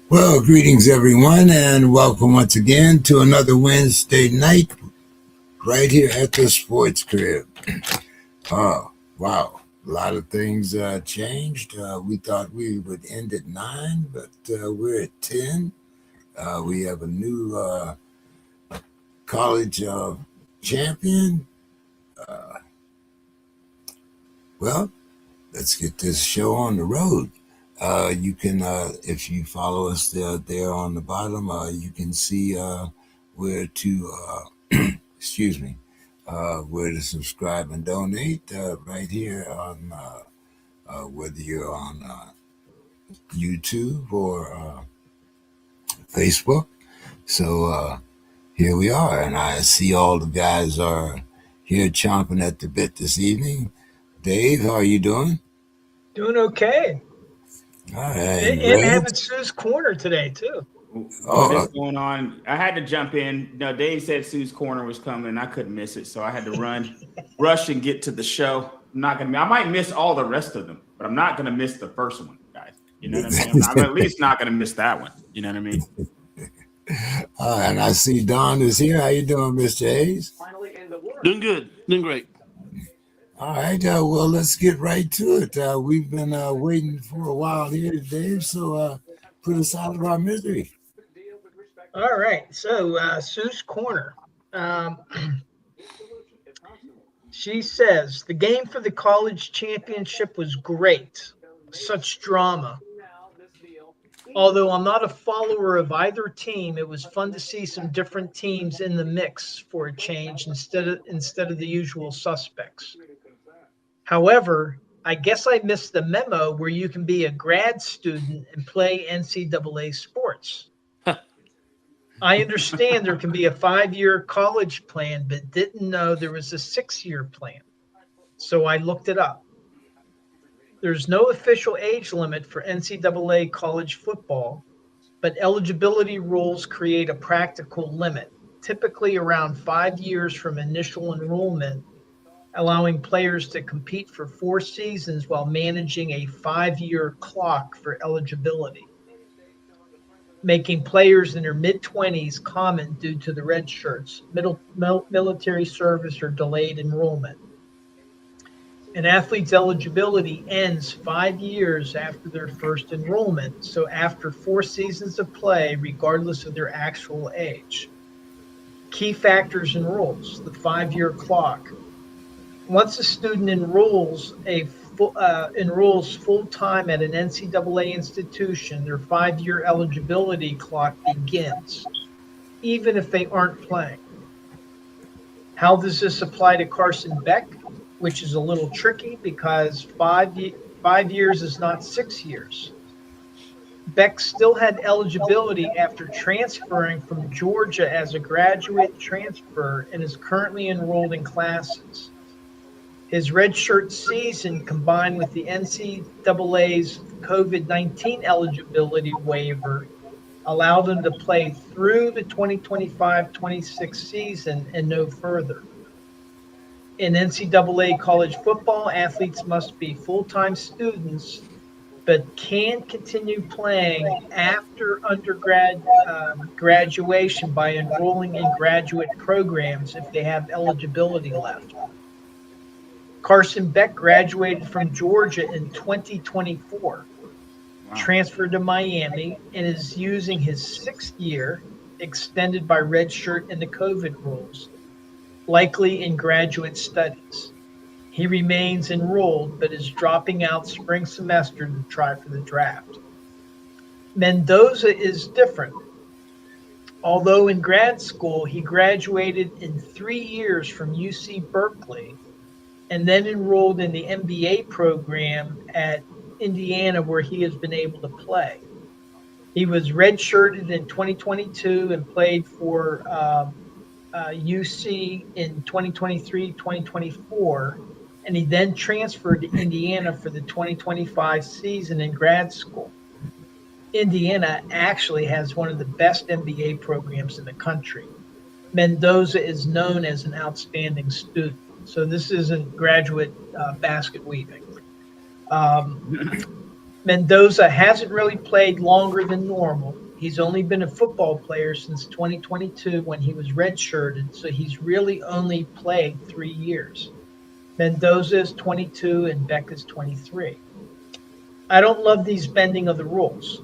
Well, greetings everyone, and welcome once again to another Wednesday night right here at the Sports Krib. Oh, wow. A lot of things changed. We thought we would end at 9, but we're at 10. We have a new college champion. Well, let's get this show on the road. You can, if you follow us there on the bottom, you can see where to, excuse me, where to subscribe and donate right here on whether you're on YouTube or Facebook. So here we are, and I see all the guys are here chomping at the bit this evening. Dave, how are you doing? Doing okay. All right, And having Sue's Corner today, too. What is going on? I had to jump in. No, Dave said Sue's Corner was coming, and I couldn't miss it, so I had to rush and get to the show. I might miss all the rest of them, but I'm not gonna miss the first one, guys. You know what I mean? I'm at least not gonna miss that one. You know what I mean? And I see Don is here. How you doing, Mr. Hayes? Doing good. Doing great. All right. Well, let's get right to it. We've been waiting for a while here, Dave, so put us out of our misery. All right. So, Sue's Corner. She says, the game for the college championship was great. Such drama. Although I'm not a follower of either team, it was fun to see some different teams in the mix for a change instead of the usual suspects. However, I guess I missed the memo where you can be a grad student and play NCAA sports. I understand there can be a 5-year college plan, but didn't know there was a 6-year plan. So I looked it up. There's no official age limit for NCAA college football, but eligibility rules create a practical limit, typically around 5 years from initial enrollment, allowing players to compete for 4 seasons while managing a 5-year clock for eligibility, making players in their mid-20s common due to the red shirts, military service, or delayed enrollment. An athlete's eligibility ends 5 years after their first enrollment, so after 4 seasons of play, regardless of their actual age. Key factors and rules: the 5-year clock. Once a student enrolls full-time at an NCAA institution, their 5-year eligibility clock begins, even if they aren't playing. How does this apply to Carson Beck? Which is a little tricky because 5 years is not 6 years. Beck still had eligibility after transferring from Georgia as a graduate transfer and is currently enrolled in classes. His redshirt season, combined with the NCAA's COVID-19 eligibility waiver, allowed him to play through the 2025-26 season and no further. In NCAA college football, athletes must be full-time students, but can continue playing after undergrad graduation by enrolling in graduate programs if they have eligibility left. Carson Beck graduated from Georgia in 2024, transferred to Miami, and is using his 6th year, extended by redshirt and the COVID rules, likely in graduate studies. He remains enrolled, but is dropping out spring semester to try for the draft. Mendoza is different. Although in grad school, he graduated in 3 years from UC Berkeley and then enrolled in the MBA program at Indiana, where he has been able to play. He was redshirted in 2022 and played for UC in 2023-2024, and he then transferred to Indiana for the 2025 season in grad school. Indiana actually has one of the best MBA programs in the country. Mendoza is known as an outstanding student, so this isn't graduate basket weaving. Mendoza hasn't really played longer than normal, He's only been a football player since 2022 when he was redshirted, so he's really only played 3 years. Mendoza is 22 and Beck is 23. I don't love these bending of the rules.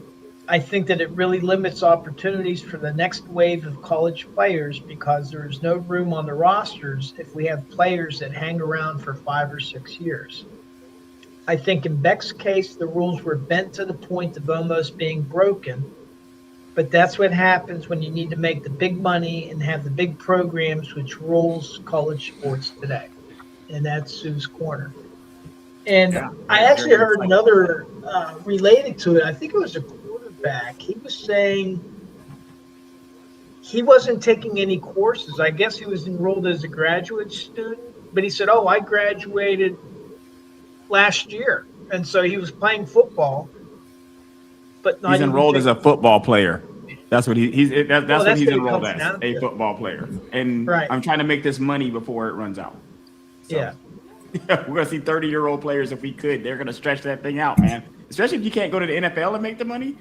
I think that it really limits opportunities for the next wave of college players because there is no room on the rosters if we have players that hang around for 5 or 6 years. I think in Beck's case, the rules were bent to the point of almost being broken, but that's what happens when you need to make the big money and have the big programs which rules college sports today. And that's Sue's Corner. And Yeah, I very actually heard insightful. another related to it. I think it was a quarterback. He was saying he wasn't taking any courses. I guess he was enrolled as a graduate student, but he said, "Oh, I graduated last year," and so he was playing football, but He's not even enrolled as taking. a football player. That's what Well, that's what that's he's what it enrolled comes as, down a to, football player. And right? I'm trying to make this money before it runs out. So Yeah. we're gonna see 30-year-old players if we could. They're gonna stretch that thing out, man. Especially if you can't go to the NFL and make the money.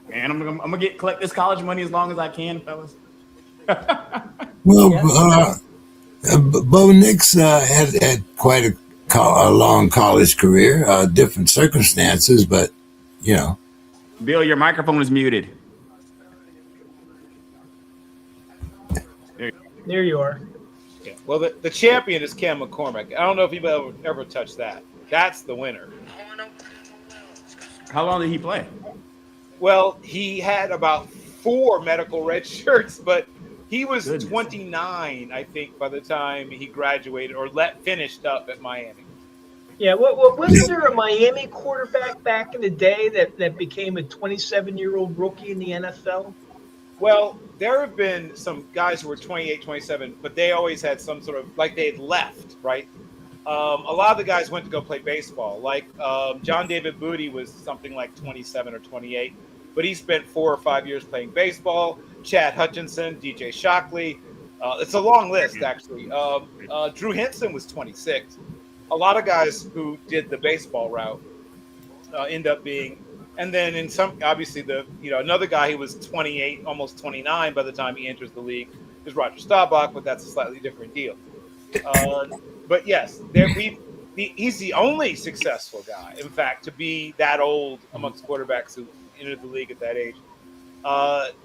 Man, I'm gonna collect this college money as long as I can, fellas. Well, Yeah. Bo Nix had quite a long college career, different circumstances, but you know. Bill, your microphone is muted. There you are. Yeah. Well, the champion is Cam McCormick. I don't know if you've ever touched that. That's the winner. How long did he play? Well, he had about 4 medical red shirts, but he was Goodness. 29, I think, by the time he graduated or finished up at Miami. Yeah. What wasn't there a Miami quarterback back in the day that became a 27-year-old rookie in the NFL? Well, there have been some guys who were 28, 27, but they always had some sort of, like they had left, right? A lot of the guys went to go play baseball. Like John David Booty was something like 27 or 28, but he spent 4 or 5 years playing baseball. Chad Hutchinson, DJ Shockley. It's a long list, actually. Drew Henson was 26. A lot of guys who did the baseball route end up being, and then in some, obviously another guy who was 28, almost 29 by the time he enters the league is Roger Staubach, but that's a slightly different deal. But yes, he's the only successful guy, in fact, to be that old amongst quarterbacks who entered the league at that age.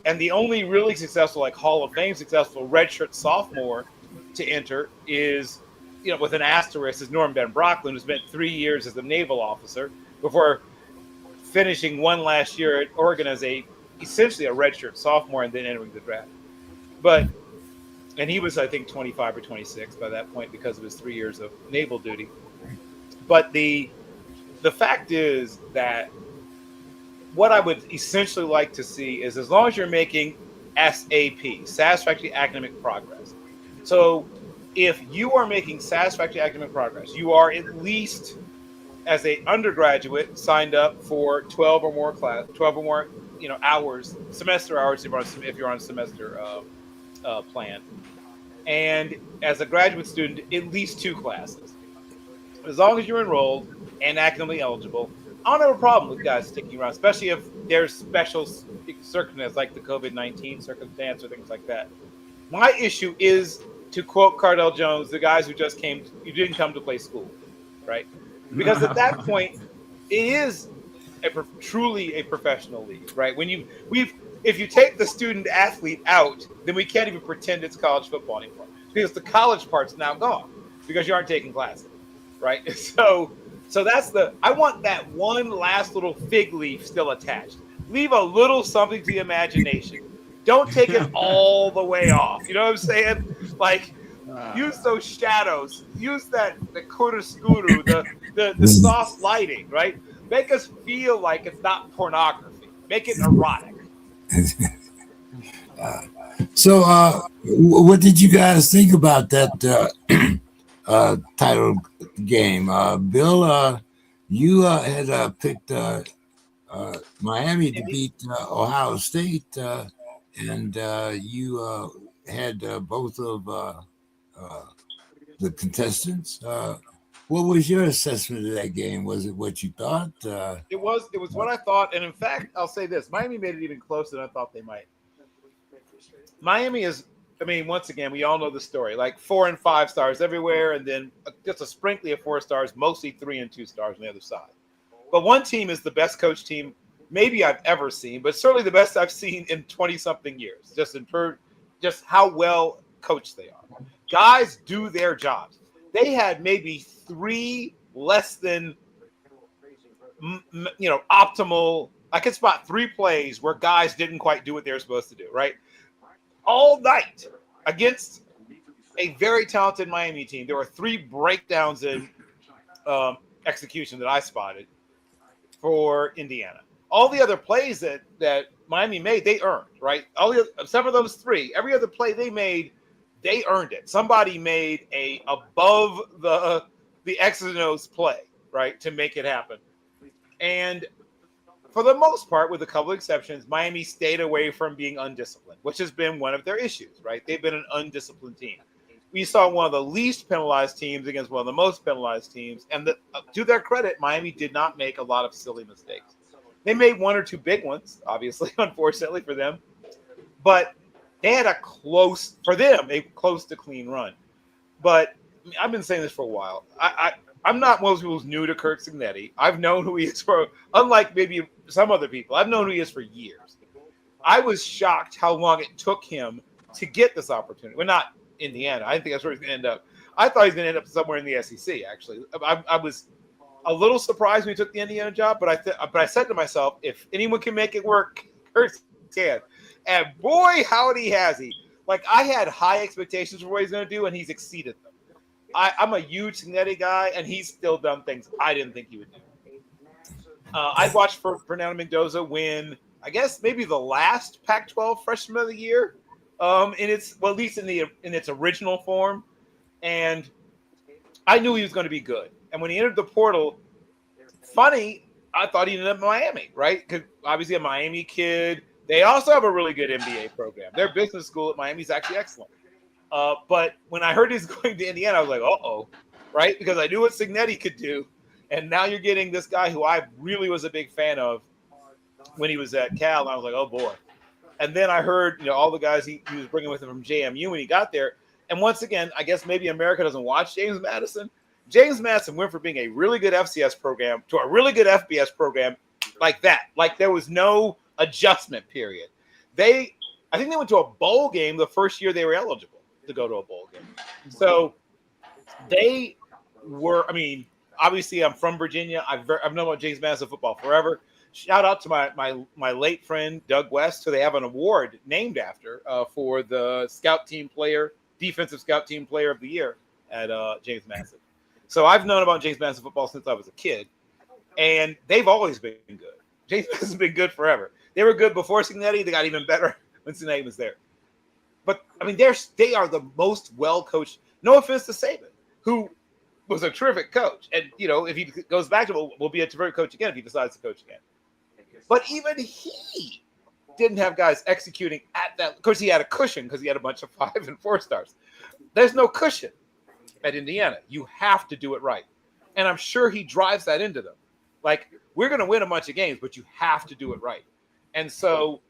And the only really successful, like Hall of Fame successful redshirt sophomore to enter is, with an asterisk, is Norm Ben Brocklin, who spent 3 years as a naval officer before finishing one last year at Oregon as essentially a redshirt sophomore and then entering the draft. And he was, I think, 25 or 26 by that point because of his 3 years of naval duty. But the fact is that what I would essentially like to see is, as long as you're making SAP, satisfactory academic progress. So if you are making satisfactory academic progress, you are at least, as an undergraduate, signed up for 12 or more hours, semester hours if you're on a semester plan. And as a graduate student, at least 2 classes. As long as you're enrolled and academically eligible, I don't have a problem with guys sticking around, especially if there's special circumstances like the COVID-19 circumstance or things like that. My issue is, to quote Cardell Jones, the guys who you didn't come to play school, right? Because at that point, it is truly a professional league, right? If you take the student athlete out, then we can't even pretend it's college football anymore, because the college part's now gone because you aren't taking classes, right? So that's I want that one last little fig leaf still attached. Leave a little something to the imagination. Don't take it all the way off. You know what I'm saying? Like, use those shadows. Use the kuruscuru, the soft lighting, right? Make us feel like it's not pornography. Make it erotic. So, what did you guys think about that title game? Bill, you had picked Miami to beat Ohio State, and you had both of the contestants. What was your assessment of that game? Was it what you thought? It was what I thought, and in fact, I'll say this: Miami made it even closer than I thought they might. Miami is, I mean, once again, we all know the story: like 4 and 5 stars everywhere, and then just a sprinkling of 4 stars, mostly 3 and 2 stars on the other side. But one team is the best coach team maybe I've ever seen, but certainly the best I've seen in 20-something years. Just how well coached they are. Guys do their jobs. They had maybe 3 less than optimal. I could spot 3 plays where guys didn't quite do what they were supposed to do, right? All night against a very talented Miami team, there were 3 breakdowns in execution that I spotted for Indiana. All the other plays that Miami made, they earned, right? Except for those 3, every other play they made, they earned it. Somebody made a above the X's and O's play, right, to make it happen. And for the most part, with a couple of exceptions, Miami stayed away from being undisciplined, which has been one of their issues, right? They've been an undisciplined team. We saw one of the least penalized teams against one of the most penalized teams. And to their credit, Miami did not make a lot of silly mistakes. They made 1 or 2 big ones, obviously, unfortunately for them. But they had a close to clean run. But I've been saying this for a while. I'm not one of those people who's new to Kirk Cignetti. I've known who he is for, unlike maybe some other people, I've known who he is for years. I was shocked how long it took him to get this opportunity. Well, not Indiana. I didn't think that's where he's going to end up. I thought he was going to end up somewhere in the SEC, actually. I was a little surprised when he took the Indiana job, but I said to myself, if anyone can make it work, Kirk can. And boy, howdy has he. Like, I had high expectations for what he's going to do, and he's exceeded them. I'm a huge Cignetti guy, and he's still done things I didn't think he would do. I watched Fernando Mendoza win, I guess, maybe the last Pac-12 Freshman of the Year, at least in its original form, and I knew he was going to be good. And when he entered the portal, funny, I thought he ended up in Miami, right? Because obviously a Miami kid. They also have a really good MBA program. Their business school at Miami is actually excellent. But when I heard he's going to Indiana, I was like, uh-oh, right? Because I knew what Cignetti could do. And now you're getting this guy who I really was a big fan of when he was at Cal. And I was like, oh, boy. And then I heard, all the guys he was bringing with him from JMU when he got there. And once again, I guess maybe America doesn't watch James Madison. James Madison went from being a really good FCS program to a really good FBS program like that. Like there was no adjustment period. I think they went to a bowl game the first year they were eligible to go to a bowl game. So they were, obviously I'm from Virginia. I've known about James Madison football forever. Shout out to my late friend, Doug West, who they have an award named after for the defensive scout team player of the year at James Madison. So I've known about James Madison football since I was a kid, and they've always been good. James Madison's been good forever. They were good before Cignetti. They got even better when Cignetti was there. But, they are the most well-coached. No offense to Saban, who was a terrific coach. And, if he goes back to it, will be a terrific coach again if he decides to coach again. But even he didn't have guys executing at that. Of course, he had a cushion because he had a bunch of 5 and 4 stars. There's no cushion at Indiana. You have to do it right. And I'm sure he drives that into them. Like, we're going to win a bunch of games, but you have to do it right. And so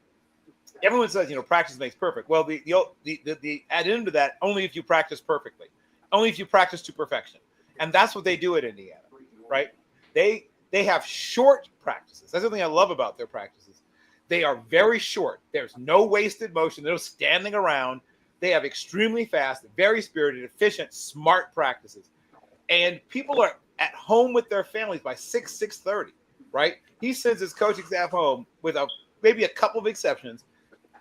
everyone says, practice makes perfect. Well, the add into that, only if you practice perfectly, only if you practice to perfection. And that's what they do at Indiana, right? They have short practices. That's the thing I love about their practices. They are very short. There's no wasted motion. There's no standing around. They have extremely fast, very spirited, efficient, smart practices. And people are at home with their families by 6:30, right? He sends his coaching staff home with maybe a couple of exceptions,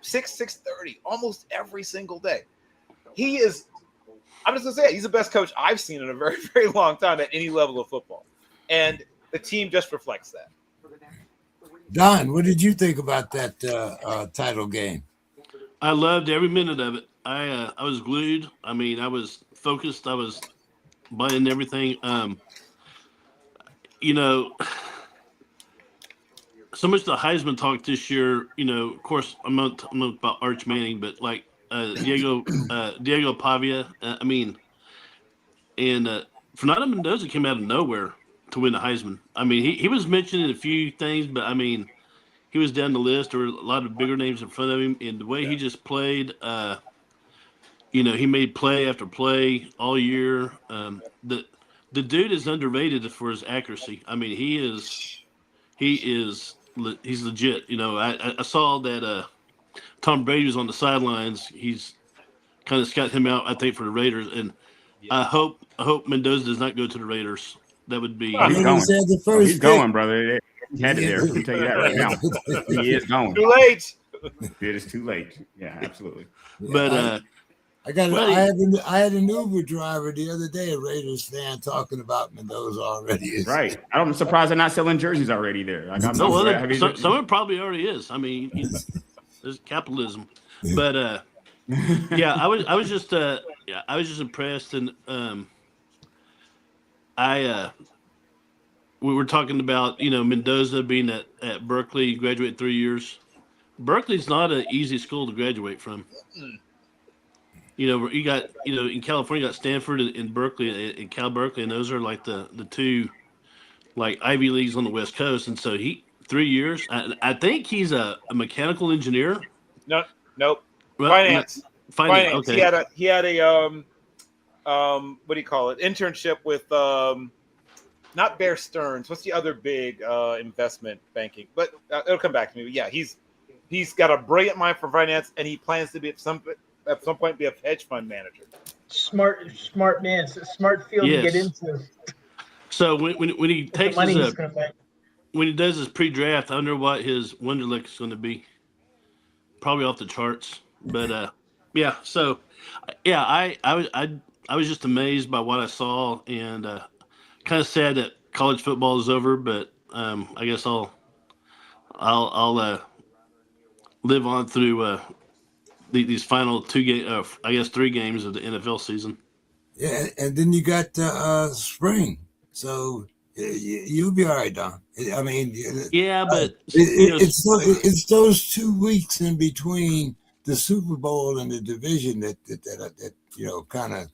6:30, almost every single day. He is, I'm just going to say it, he's the best coach I've seen in a very, very long time at any level of football. And the team just reflects that. Don, what did you think about that title game? I loved every minute of it. I was glued. I was focused. I was buying everything. So much of the Heisman talk this year, of course, I'm not about Arch Manning, but like Diego Pavia, and Fernando Mendoza came out of nowhere to win the Heisman. I mean, he was mentioned in a few things, but I mean, he was down the list. There were a lot of bigger names in front of him, and the way he just played, he made play after play all year. The dude is underrated for his accuracy. I mean, he's legit. I saw that Tom Brady was on the sidelines. He's kind of scout him out, I think, for the Raiders, and I hope Mendoza does not go to the Raiders. That would be. Oh, he's going. Raiders had the Oh, first he's pick. going, brother. He's headed there. I can tell you that right now. He is going. Too late. It is too late. Yeah, absolutely. But I got. Well, I had an Uber driver the other day, a Raiders fan, talking about Mendoza already. Right. I'm surprised they're not selling jerseys already there. Like, I'm someone probably already is. I mean, there's capitalism. But yeah, I was just impressed, and we were talking about Mendoza being at Berkeley, graduated 3 years. Berkeley's not an easy school to graduate from. You got in California, you got Stanford and Berkeley and Cal Berkeley, and those are like the two like Ivy Leagues on the West Coast. And so 3 years. I think he's a mechanical engineer. No, nope. Well, Finance. Finance. Okay. He had a what do you call it? Internship with not Bear Stearns. What's the other big investment banking? But it'll come back to me. But yeah, he's got a brilliant mind for finance, and he plans to be at some point be a hedge fund manager. Smart man. It's a smart field to get into. So when he takes money his when he does his pre-draft, I wonder what his Wonderlic is going to be. Probably off the charts, but yeah. So yeah, I was just amazed by what I saw, and kind of sad that college football is over. But I guess I'll live on through these final 3 games of the NFL season. Yeah, and then you got spring, so you'll be all right, Don. I mean, yeah, but it's those 2 weeks in between the Super Bowl and the division that kind of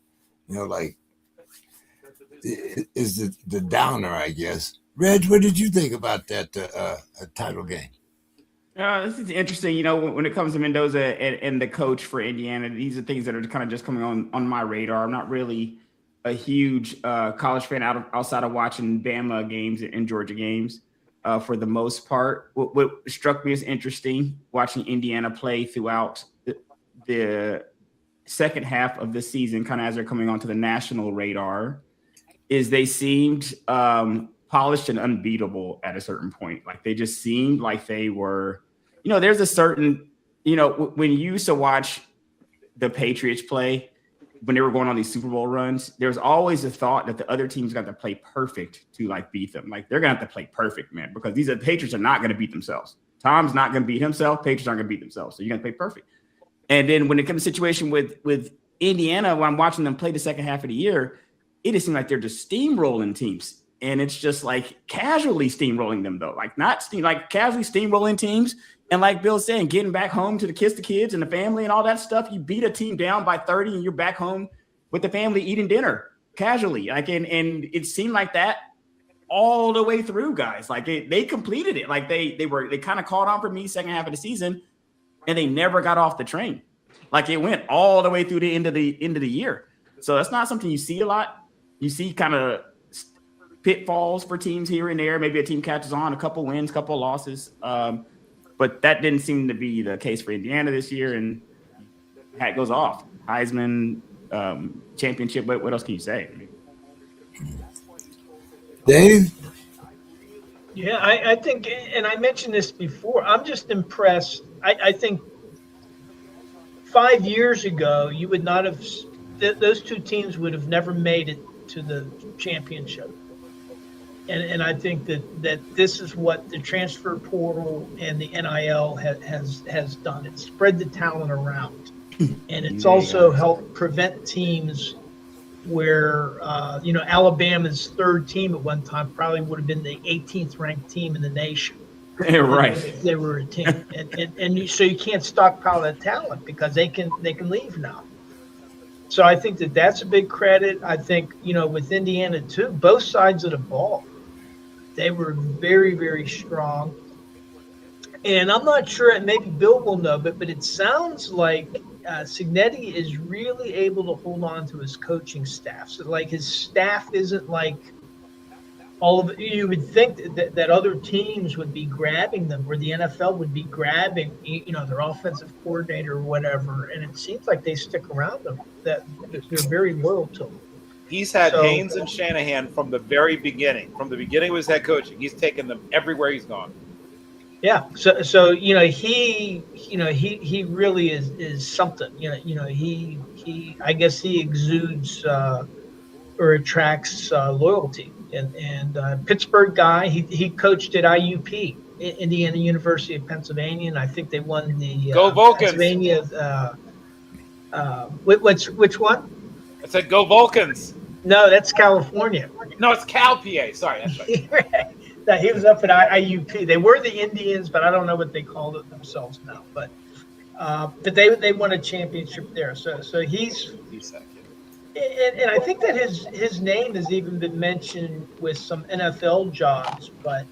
like is the downer, I guess. Reg, what did you think about that title game? This is interesting. When it comes to Mendoza and the coach for Indiana, these are things that are kind of just coming on my radar. I'm not really a huge college fan outside of watching Bama games and Georgia games for the most part. What struck me as interesting watching Indiana play throughout the second half of the season, kind of as they're coming onto the national radar, is they seemed polished and unbeatable at a certain point. Like they just seemed like they were, there's a certain, when you used to watch the Patriots play, when they were going on these Super Bowl runs, there was always a thought that the other team's got to play perfect to like beat them. Like they're going to have to play perfect, man, because these Patriots are not going to beat themselves. Tom's not going to beat himself. Patriots aren't going to beat themselves. So you're going to play perfect. And then when it comes to a situation with Indiana, when I'm watching them play the second half of the year, it just seems like they're just steamrolling teams. And it's just like casually steamrolling them, though. Like like casually steamrolling teams. And like Bill's saying, getting back home to kiss the kids and the family and all that stuff. You beat a team down by 30 and you're back home with the family eating dinner casually. Like, and it seemed like that all the way through, guys. Like they completed it. Like they kind of caught on for me second half of the season, and they never got off the train. Like it went all the way through the end of the year. So that's not something you see a lot. You see kind of pitfalls for teams here and there. Maybe a team catches on, a couple wins, couple losses. But that didn't seem to be the case for Indiana this year. And hat goes off. Heisman, championship. What else can you say? Dave? Yeah, I think, and I mentioned this before, I'm just impressed. I think 5 years ago, you would not have, those two teams would have never made it to the championship. And I think that this is what the transfer portal and the NIL has done. It's spread the talent around. And it's also helped prevent teams where, Alabama's third team at one time probably would have been the 18th ranked team in the nation. Right. If they were a team. So you can't stockpile that talent because they can leave now. So I think that that's a big credit. I think, with Indiana too, both sides of the ball, they were very, very strong. And I'm not sure, and maybe Bill will know, but it sounds like Signetti is really able to hold on to his coaching staff. So, like, his staff isn't like all of it. You would think that other teams would be grabbing them, or the NFL would be grabbing, their offensive coordinator or whatever. And it seems like they stick around them, that they're very loyal to them. He's had So, Haynes and Shanahan from the very beginning. From the beginning of his head coaching, he's taken them everywhere he's gone. yeah. So he really is something. He I guess he exudes or attracts loyalty. And Pittsburgh guy, he coached at IUP, Indiana University of Pennsylvania, and I think they won the Go Vulcans. Pennsylvania. Which one? I said, go Vulcans. No, that's California. No, it's Cal PA. Sorry, that's right. No, he was up at IUP. They were the Indians, but I don't know what they called it themselves now. But they won a championship there. So he's. And I think that his name has even been mentioned with some NFL jobs, but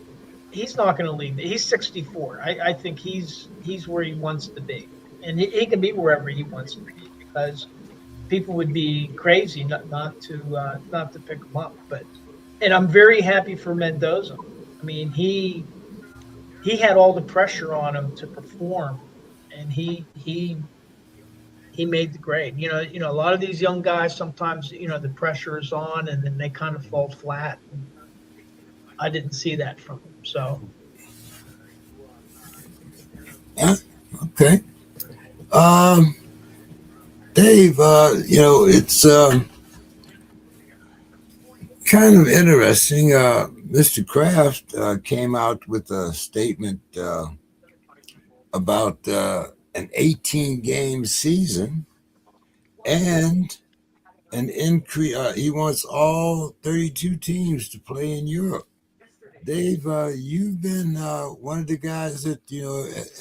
he's not going to leave. He's 64. I think he's where he wants to be, and he can be wherever he wants to be, because people would be crazy not to pick him up. And I'm very happy for Mendoza. I mean, he had all the pressure on him to perform, and he made the grade. A lot of these young guys, sometimes, the pressure is on and then they kind of fall flat. I didn't see that from him. So. Yeah. Okay. Dave, it's kind of interesting. Mr. Kraft came out with a statement about an 18-game season and an increase. He wants all 32 teams to play in Europe. Dave, you've been one of the guys that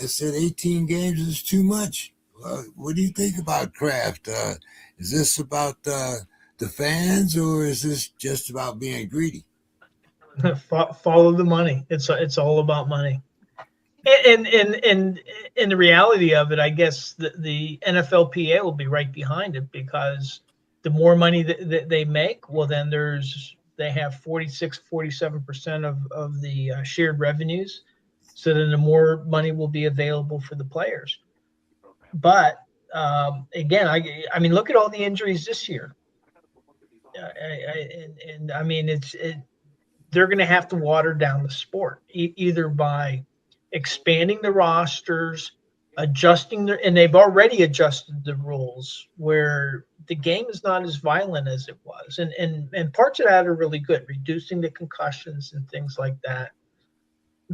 said 18 games is too much. What do you think about Kraft? Is this about the fans, or is this just about being greedy? Follow the money. It's all about money. And the reality of it, I guess the NFLPA will be right behind it, because the more money that they make, well, then they have 47% of the shared revenues. So then the more money will be available for the players. But again, I mean, look at all the injuries this year. I mean, they're going to have to water down the sport, either by expanding the rosters, adjusting and they've already adjusted the rules where the game is not as violent as it was. And parts of that are really good, reducing the concussions and things like that.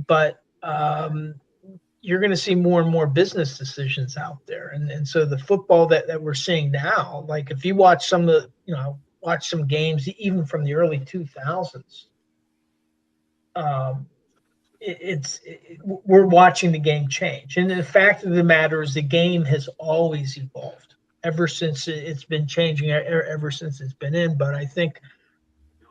But you're going to see more and more business decisions out there. And so the football that we're seeing now, like if you watch watch some games, even from the early 2000s, we're watching the game change. And the fact of the matter is the game has always evolved ever since it's been changing, ever since it's been in. But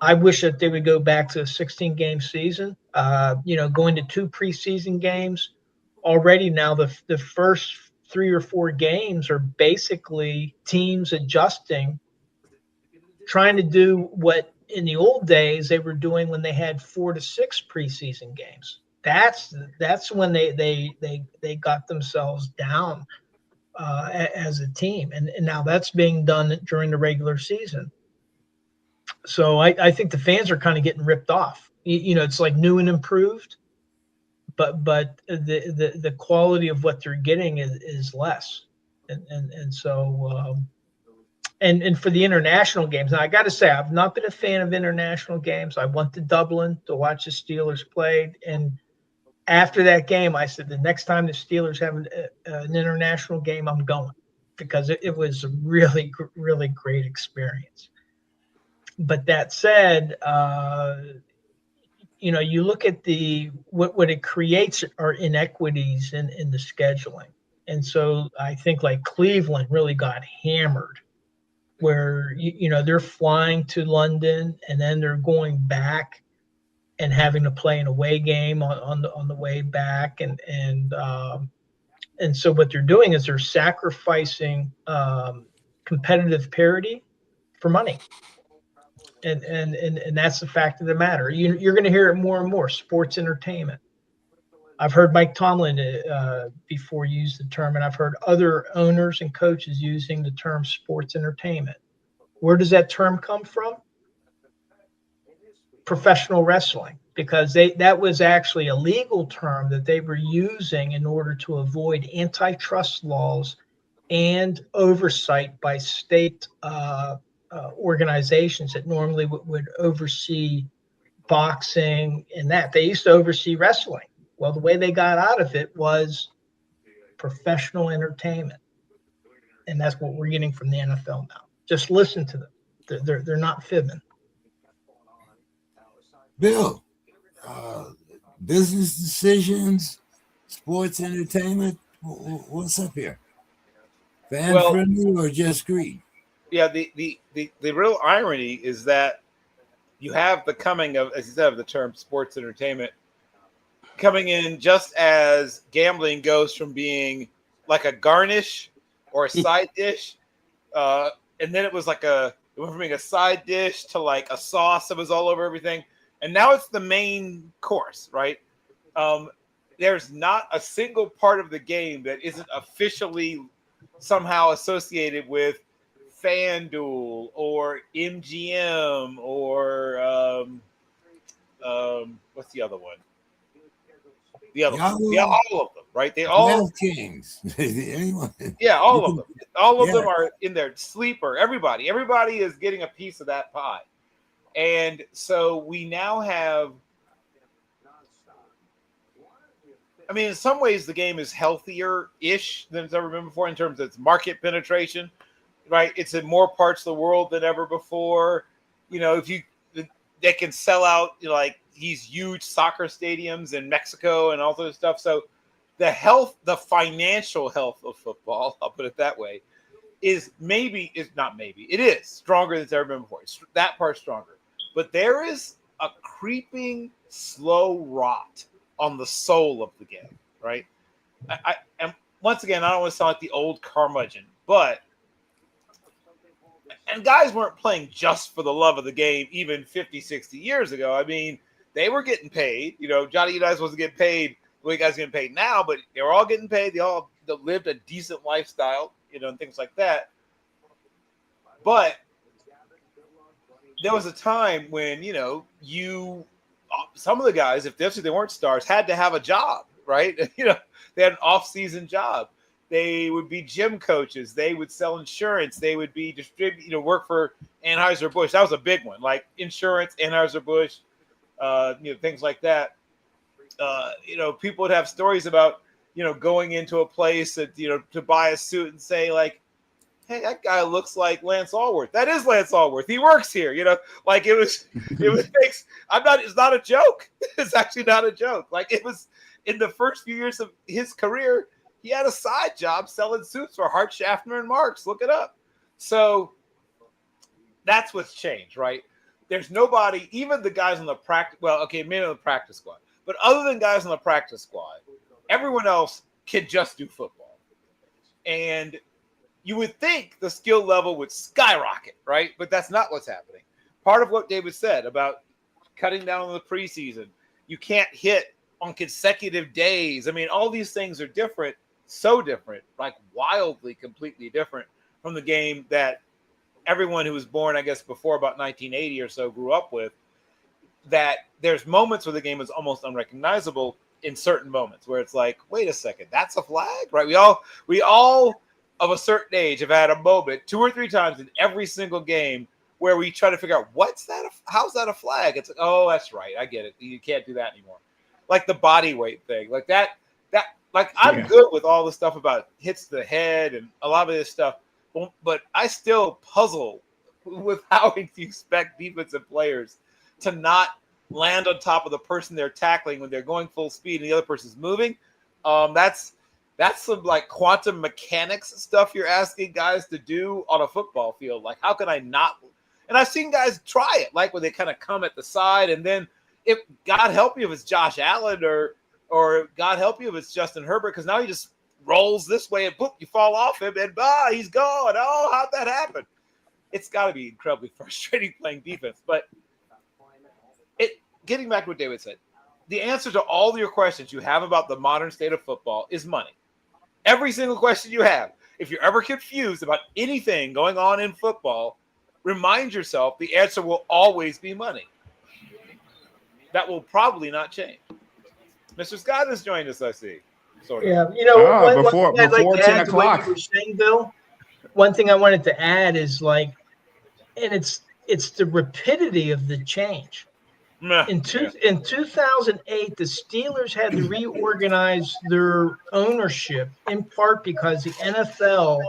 I wish that they would go back to a 16-game season, going to 2 preseason games already. Now the first 3 or 4 games are basically teams adjusting, trying to do what in the old days they were doing when they had 4 to 6 preseason games. That's when they got themselves down as a team, and now that's being done during the regular season. So I think the fans are kind of getting ripped off. It's like new and improved, but the quality of what they're getting is less, and so. And for the international games, now I got to say, I've not been a fan of international games. I went to Dublin to watch the Steelers play. And after that game, I said, the next time the Steelers have an international game, I'm going, because it was a really, really great experience. But that said, you look at what it creates are inequities in the scheduling. And so I think like Cleveland really got hammered where they're flying to London and then they're going back and having to play an away game on the way back, and so what they're doing is they're sacrificing competitive parity for money. And that's the fact of the matter. You're going to hear it more and more. Sports entertainment. I've heard Mike Tomlin before use the term, and I've heard other owners and coaches using the term sports entertainment. Where does that term come from? Professional wrestling, because that was actually a legal term that they were using in order to avoid antitrust laws and oversight by state organizations that normally would oversee boxing and that. They used to oversee wrestling. Well, the way they got out of it was professional entertainment. And that's what we're getting from the NFL now. Just listen to them. They're not fibbing. Bill, business decisions, sports entertainment. What's up here? Fan friendly or just greed? Yeah, the real irony is that you have the coming of, as you said, of the term sports entertainment coming in just as gambling goes from being like a garnish or a side dish, and then it went from being a side dish to like a sauce that was all over everything, and now it's the main course, right? There's not a single part of the game that isn't officially somehow associated with FanDuel or MGM or what's the other one? The other one. Yeah, all of them, right? They all Kings. Anyone? Yeah, all of them. All of them are in their sleeper. Everybody is getting a piece of that pie. And so we now have, I mean, in some ways the game is healthier-ish than it's ever been before in terms of its market penetration, right? It's in more parts of the world than ever before. They can sell out like these huge soccer stadiums in Mexico and all those stuff. So the financial health of football, I'll put it that way, it is stronger than it's ever been before. It's that part stronger. But there is a creeping slow rot on the soul of the game, right? And once again, I don't want to sound like the old curmudgeon, and guys weren't playing just for the love of the game even 50, 60 years ago. I mean, they were getting paid. Johnny Unitas wasn't getting paid the way guys are getting paid now, but they were all getting paid. They all lived a decent lifestyle, and things like that. But there was a time when, some of the guys, if they weren't stars, had to have a job, right? They had an off-season job. They would be gym coaches. They would sell insurance. They would be work for Anheuser-Busch. That was a big one, like insurance, Anheuser-Busch, things like that. People would have stories about, going into a place that, to buy a suit and say like, hey, that guy looks like Lance Allworth. That is Lance Allworth. He works here. Like it's not a joke. It's actually not a joke. Like it was in the first few years of his career, he had a side job selling suits for Hart, Schaffner, and Marks. Look it up. So that's what's changed, right? There's nobody, even the guys on the practice. Well, okay, maybe on the practice squad, but other than guys on the practice squad, everyone else can just do football. And you would think the skill level would skyrocket, right? But that's not what's happening. Part of what David said about cutting down on the preseason, you can't hit on consecutive days. I mean, all these things are different, so different, like wildly, completely different from the game that everyone who was born, I guess, before about 1980 or so grew up with, that there's moments where the game is almost unrecognizable in certain moments where it's like, wait a second, that's a flag, right? We all of a certain age have had a moment 2 or 3 times in every single game where we try to figure out what's that? How's that a flag? It's like, oh, that's right. I get it. You can't do that anymore. Like the body weight thing, like that, like I'm good with all the stuff about hits to the head and a lot of this stuff, but I still puzzle with how you expect defensive players to not land on top of the person they're tackling when they're going full speed and the other person's moving. That's That's some like quantum mechanics stuff you're asking guys to do on a football field. Like, how can I not? And I've seen guys try it, like when they kind of come at the side, and then if God help you if it's Josh Allen or God help you if it's Justin Herbert, because now he just rolls this way and boop, you fall off him and he's gone. Oh, how'd that happen? It's got to be incredibly frustrating playing defense. But getting back to what David said, the answer to all your questions you have about the modern state of football is money. Every single question you have, if you're ever confused about anything going on in football, remind yourself the answer will always be money. That will probably not change. Mr. Scott has joined us, I see. Sort of. Yeah, before 10 to what o'clock. you were saying, Bill. One thing I wanted to add is and it's the rapidity of the change. In 2008, the Steelers had to reorganize their ownership in part because the NFL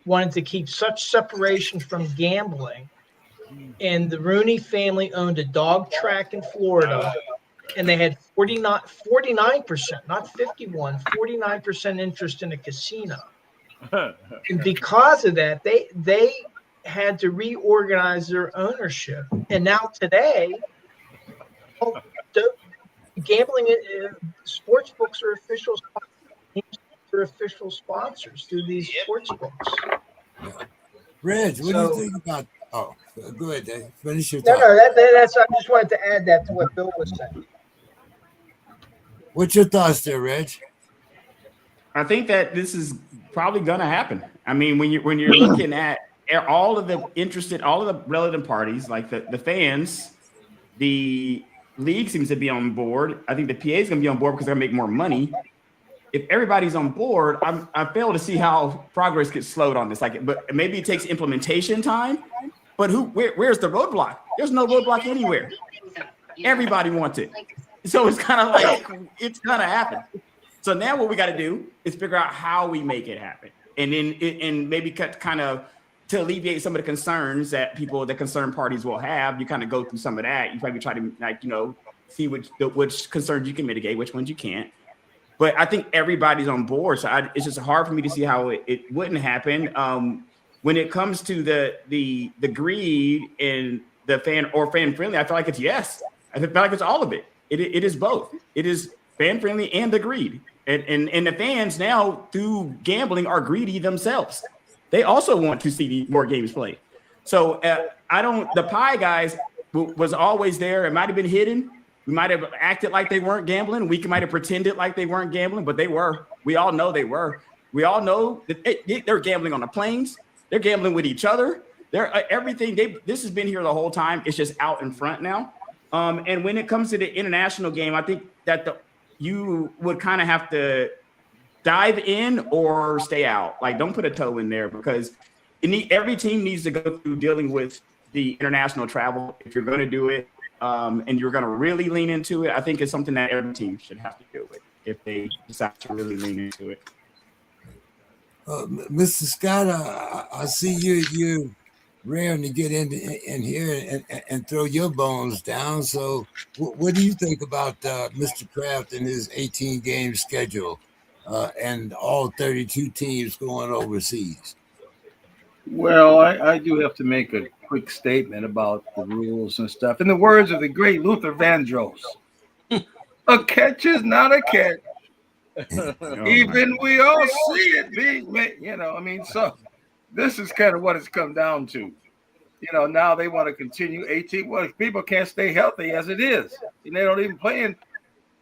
wanted to keep such separation from gambling. And the Rooney family owned a dog track in Florida, and they had 49%, not 51, 49% interest in a casino. And because of that, they had to reorganize their ownership. And now today, gambling, sports books are official sponsors through these sports books. Reg, what do you think about? Oh, go ahead, Dave. Finish your No, thought. that's. I just wanted to add that to what Bill was saying. What's your thoughts there, Reg? I think that this is probably going to happen. I mean, when you're looking at all of the relevant parties, like the fans, the league seems to be on board. I think the PA is going to be on board because they're going to make more money. If everybody's on board, I fail to see how progress gets slowed on this. But maybe it takes implementation time. But where's the roadblock? There's no roadblock anywhere. Everybody wants it. So it's kind of like it's going to happen. So now what we got to do is figure out how we make it happen. And then maybe kind of to alleviate some of the concerns that the concerned parties will have, you kind of go through some of that. You probably try to see which concerns you can mitigate, which ones you can't. But I think everybody's on board. So it's just hard for me to see how it wouldn't happen. When it comes to the greed and the fan friendly, I feel like it's yes. I feel like it's all of it. It is both. It is fan friendly and the greed. And the fans now through gambling are greedy themselves. They also want to see more games played. So the pie guys was always there. It might have been hidden. We might have acted like they weren't gambling. We might have pretended like they weren't gambling, but they were. We all know they were. We all know that they're gambling on the planes. They're gambling with each other. They're everything. This has been here the whole time. It's just out in front now. And when it comes to the international game, I think that you would kind of have to dive in or stay out. Like, don't put a toe in there because every team needs to go through dealing with the international travel if you're going to do it. And you're going to really lean into it. I think it's something that every team should have to deal with if they decide to really lean into it. Mr. Scott, I see you're raring to get in here and throw your bones down. So what do you think about Mr. Kraft and his 18-game schedule and all 32 teams going overseas? Well, I do have to make a quick statement about the rules and stuff. In the words of the great Luther Vandross, a catch is not a catch. Even we all see it being made, so this is kind of what it's come down to. Now they want to continue 18. Well, people can't stay healthy as it is, and they don't even play in.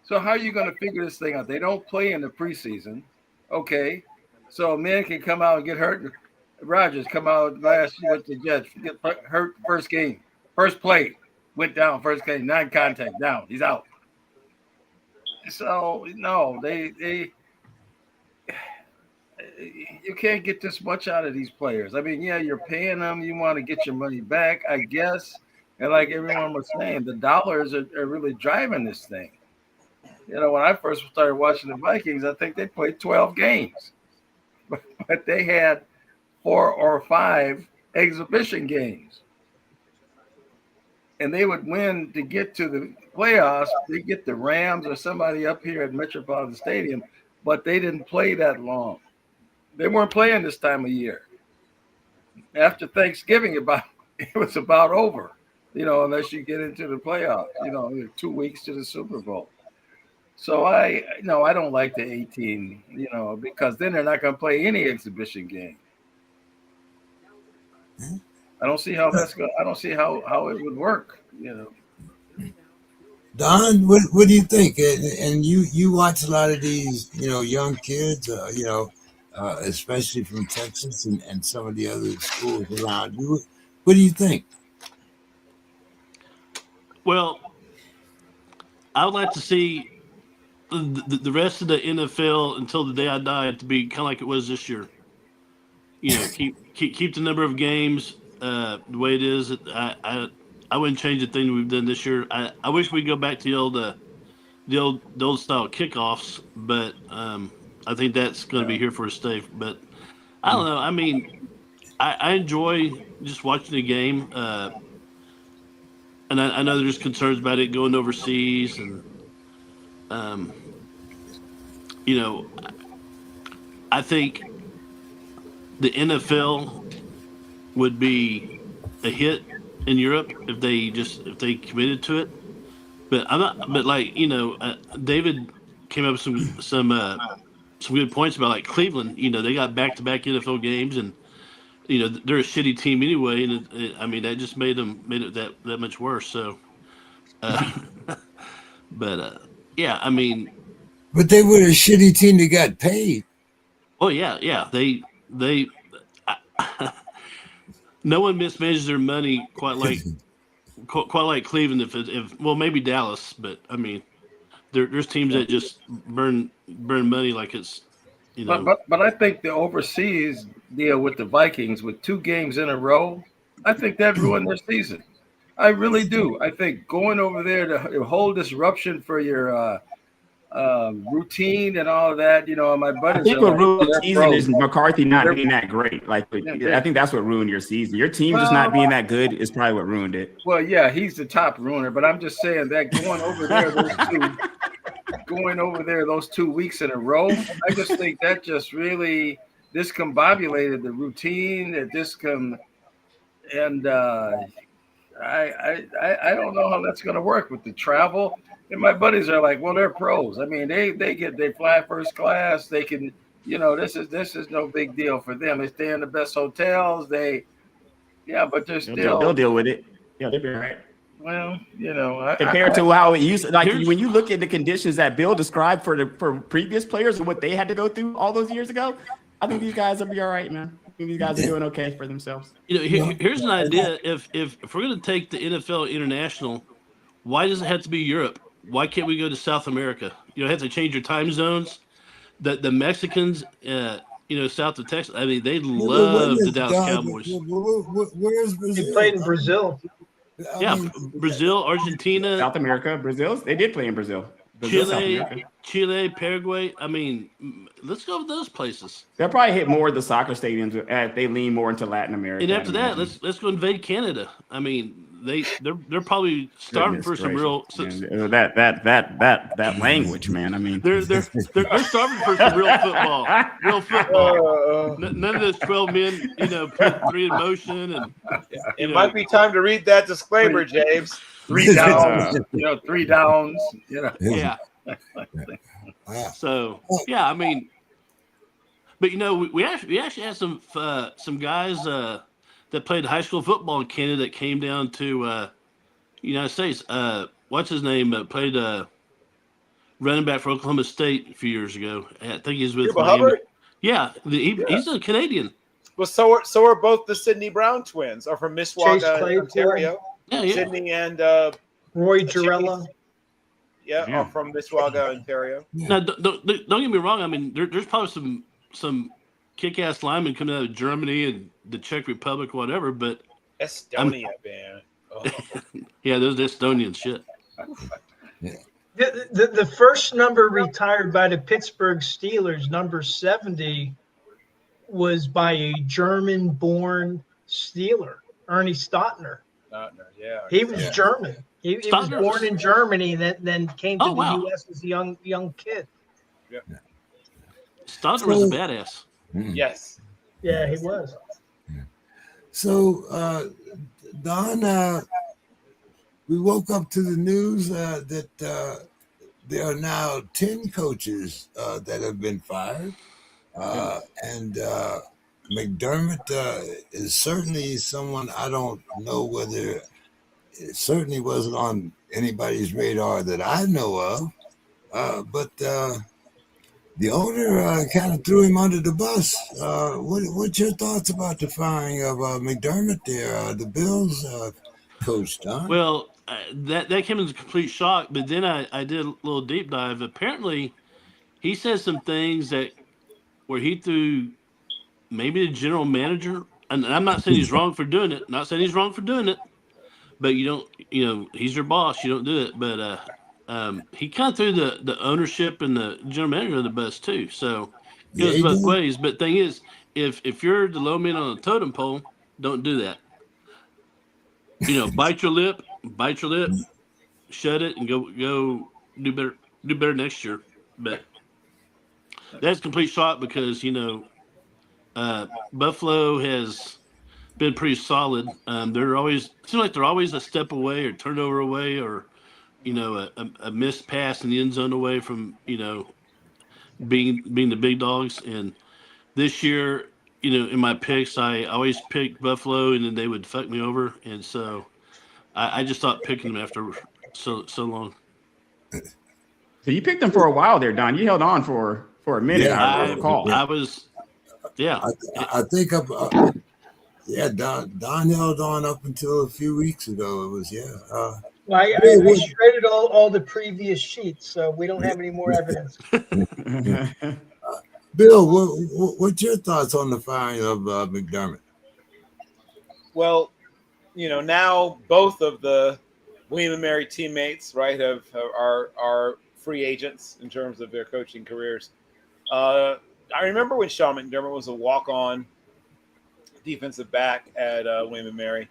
So how are you going to figure this thing out? They don't play in the preseason. Okay. So men can come out and get hurt. Rodgers come out last year with the Jets, get hurt first game. First play, went down first game, non-contact, down. He's out. So, no, you can't get this much out of these players. I mean, yeah, you're paying them. You want to get your money back, I guess. And like everyone was saying, the dollars are really driving this thing. When I first started watching the Vikings, I think they played 12 games. But they had 4 or 5 exhibition games. And they would win to get to the playoffs. They get the Rams or somebody up here at Metropolitan Stadium. but they didn't play that long. They weren't playing this time of year. After Thanksgiving, it was about over, unless you get into the playoffs, 2 weeks to the Super Bowl. So I don't like the 18, because then they're not going to play any exhibition game. I don't see how I don't see how it would work, Don, what do you think? And you watch a lot of these, young kids, especially from Texas and some of the other schools around you. What do you think? Well, I would like to see the rest of the NFL until the day I die to be kind of like it was this year. Keep the number of games the way it is. I wouldn't change the thing we've done this year. I wish we'd go back to the old style kickoffs, but I think that's going to be here for a stay. But I don't know. I mean, I enjoy just watching the game, and I know there's concerns about it going overseas, and I think the NFL would be a hit in Europe if they committed to it. But I'm not. But David came up with some good points about like Cleveland. They got back-to-back NFL games, and they're a shitty team anyway. And that just made it that much worse. So, yeah, I mean. But they were a shitty team that got paid. Oh yeah. No one mismanages their money quite like Cleveland. If maybe Dallas, but I mean, there's teams that just burn money like it's, But I think the overseas deal with the Vikings with 2 games in a row, I think that ruined their season. I really do. I think going over there to whole disruption for your routine and all of that, my buddies. I think what ruined the season is McCarthy not being that great. I think that's what ruined your season. Your team just not being that good is probably what ruined it. Well, yeah, he's the top ruiner, but I'm just saying that going over there those 2 weeks in a row, I just think that just really discombobulated the routine. And I don't know how that's going to work with the travel. And my buddies are like, well, they're pros. I mean, they fly first class. They can, this is no big deal for them. They stay in the best hotels. But they're still. They'll deal with it. Yeah, they'll be all right. Well, compared to how it used, when you look at the conditions that Bill described for previous players and what they had to go through all those years ago, I think these guys will be all right, man. I think these guys are doing okay for themselves. Here's an idea. If we're going to take the NFL international, why does it have to be Europe? Why can't we go to South America? Have to change your time zones. The Mexicans, south of Texas, I mean, they love the Dallas Cowboys. Where's Brazil? They played in Brazil. Brazil, Argentina, South America, Brazil. They did play in Brazil. Chile, Paraguay. I mean, let's go to those places. They'll probably hit more of the soccer stadiums. They lean more into Latin America. And after that, let's go invade Canada. I mean, they're probably starving for some real. That language, man. I mean, they're starving for some real football. Real football. None of those 12 men, put 3 in motion, and it might be time to read that disclaimer, James. 3 downs, 3 downs. Yeah. So yeah, I mean, but we actually had some guys that played high school football in Canada that came down to United States. What's his name? Played running back for Oklahoma State a few years ago. I think he's with Miami. Yeah, he's a Canadian. Well, so are both the Sidney Brown twins. Are from Mississauga, Ontario. Yeah. Sidney and Roy Jarella. Are from Mississauga, Ontario. Now, don't get me wrong. I mean, there's probably some kick-ass linemen coming out of Germany and the Czech Republic, whatever. But Estonia, man. Oh. Yeah, those Estonian shit. The first number retired by the Pittsburgh Steelers, number 70, was by a German-born Steeler, Ernie Stautner. He was German. He was born in Germany and then came to the U.S. as a young kid. Yeah. Stoddard was a badass. Yes. Yeah, he was. So, Don, we woke up to the news that there are now 10 coaches that have been fired. And McDermott is certainly someone I don't know whether it certainly wasn't on anybody's radar that I know of. But the owner kind of threw him under the bus. What's your thoughts about the firing of McDermott there, the Bills coach, Don? Well, that came as a complete shock. But then I did a little deep dive. Apparently, he said some things that where he threw maybe the general manager. And I'm not saying he's wrong for doing it. Not saying he's wrong for doing it. But you don't, he's your boss. You don't do it. But he kind of threw the ownership and the general manager of the bus too. So it goes both ways. But thing is, if you're the low man on the totem pole, don't do that. Bite your lip, shut it, and go do better next year. But that's a complete shock because Buffalo has been pretty solid. They're always seems like they're always a step away or turnover away or a missed pass in the end zone away from being the big dogs. And this year, in my picks, I always picked Buffalo, and then they would fuck me over, and so I just stopped picking them after so long. So you picked them for a while there, Don. You held on for a minute. Yeah, I recall. I was, yeah. I think Don held on up until a few weeks ago. It was Well, I shredded all the previous sheets, so we don't have any more evidence. Bill, what's your thoughts on the firing of McDermott? Well, now both of the William and Mary teammates, right, are free agents in terms of their coaching careers. I remember when Sean McDermott was a walk-on defensive back at William and Mary.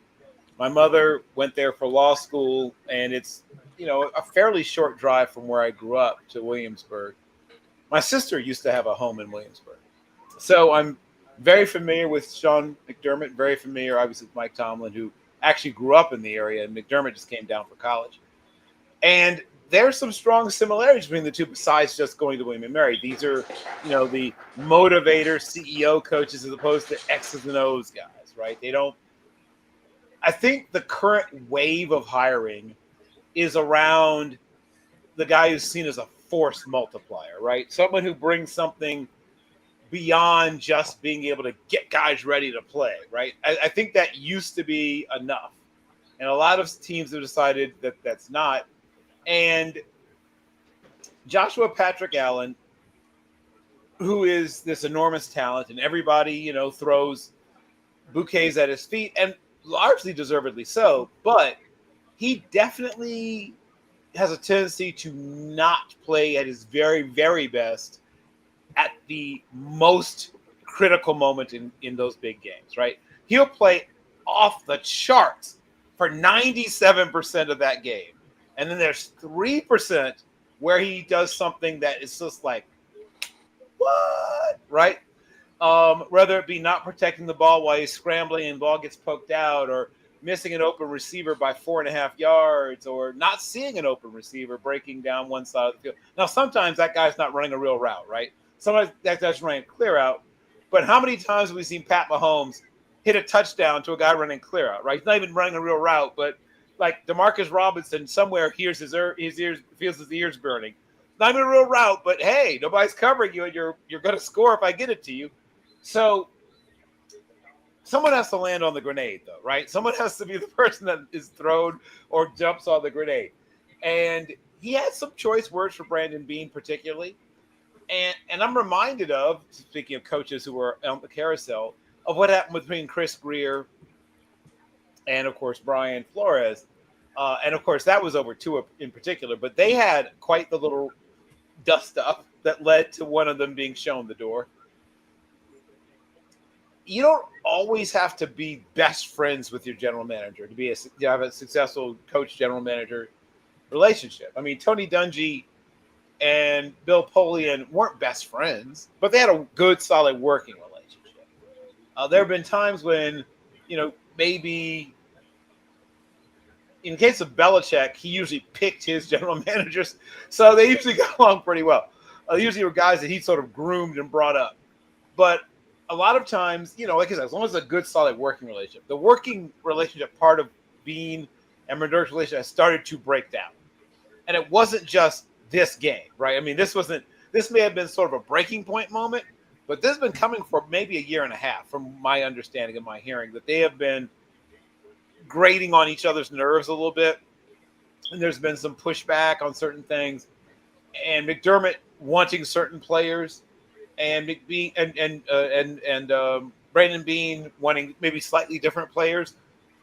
My mother went there for law school, and it's a fairly short drive from where I grew up to Williamsburg. My sister used to have a home in Williamsburg. So I'm very familiar with Sean McDermott, very familiar, obviously, with Mike Tomlin, who actually grew up in the area, and McDermott just came down for college. And there's some strong similarities between the two besides just going to William & Mary. These are, the motivator CEO coaches as opposed to X's and O's guys, right? I think the current wave of hiring is around the guy who's seen as a force multiplier, right? Someone who brings something beyond just being able to get guys ready to play, right? I think that used to be enough. And a lot of teams have decided that that's not. And Joshua Patrick Allen, who is this enormous talent, and everybody, throws bouquets at his feet, and largely deservedly so, but he definitely has a tendency to not play at his very, very best at the most critical moment in those big games, right? He'll play off the charts for 97% of that game. And then there's 3% where he does something that is just like, what? Right? Whether it be not protecting the ball while he's scrambling and the ball gets poked out, or missing an open receiver by 4.5 yards, or not seeing an open receiver breaking down one side of the field. Now, sometimes that guy's not running a real route, right? Sometimes that guy's running a clear out. But how many times have we seen Pat Mahomes hit a touchdown to a guy running clear out, right? He's not even running a real route, but like Demarcus Robinson somewhere hears his ears, feels his ears burning. Not even a real route, but hey, nobody's covering you, and you're going to score if I get it to you. So someone has to land on the grenade, though, right? Someone has to be the person that is thrown or jumps on the grenade. And he had some choice words for Brandon Beane, particularly. And I'm reminded of, speaking of coaches who were on the carousel, of what happened between Chris Greer and, of course, Brian Flores. And, of course, that was over two in particular. But they had quite the little dust-up that led to one of them being shown the door. You don't always have to be best friends with your general manager to have a successful coach-general manager relationship. I mean, Tony Dungy and Bill Polian weren't best friends, but they had a good, solid working relationship. There have been times when, maybe in case of Belichick, he usually picked his general managers, so they usually got along pretty well. Usually were guys that he sort of groomed and brought up. But a lot of times, like I said, as long as it's a good, solid working relationship, the working relationship part of Bean and Madur's relationship has started to break down. And it wasn't just this game, right? I mean, this may have been sort of a breaking point moment, but this has been coming for maybe a year and a half, from my understanding and my hearing, that they have been grating on each other's nerves a little bit. And there's been some pushback on certain things. And McDermott wanting certain players, and McBean and Brandon Bean wanting maybe slightly different players,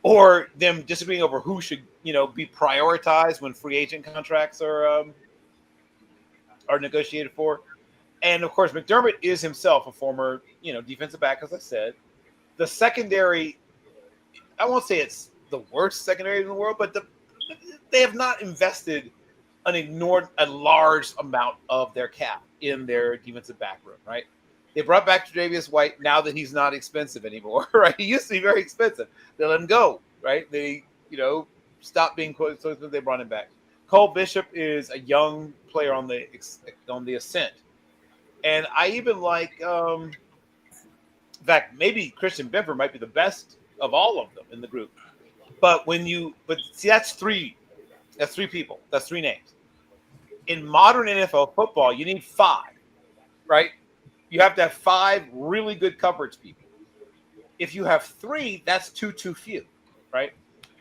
or them disagreeing over who should be prioritized when free agent contracts are negotiated for. And of course, McDermott is himself a former defensive back, as I said. The secondary, I won't say it's the worst secondary in the world, but they have not invested a large amount of their cap in their defensive back room, right? They brought back Tre'Davious White now that he's not expensive anymore, right? He used to be very expensive. They let him go, right? They, stopped being so expensive. They brought him back. Cole Bishop is a young player on the ascent. And I even like, in fact, maybe Christian Benford might be the best of all of them in the group. But see, that's three people. That's three names. In modern NFL football, you need 5, right? You have to have 5 really good coverage people. If you have 3, that's 2 too few, right?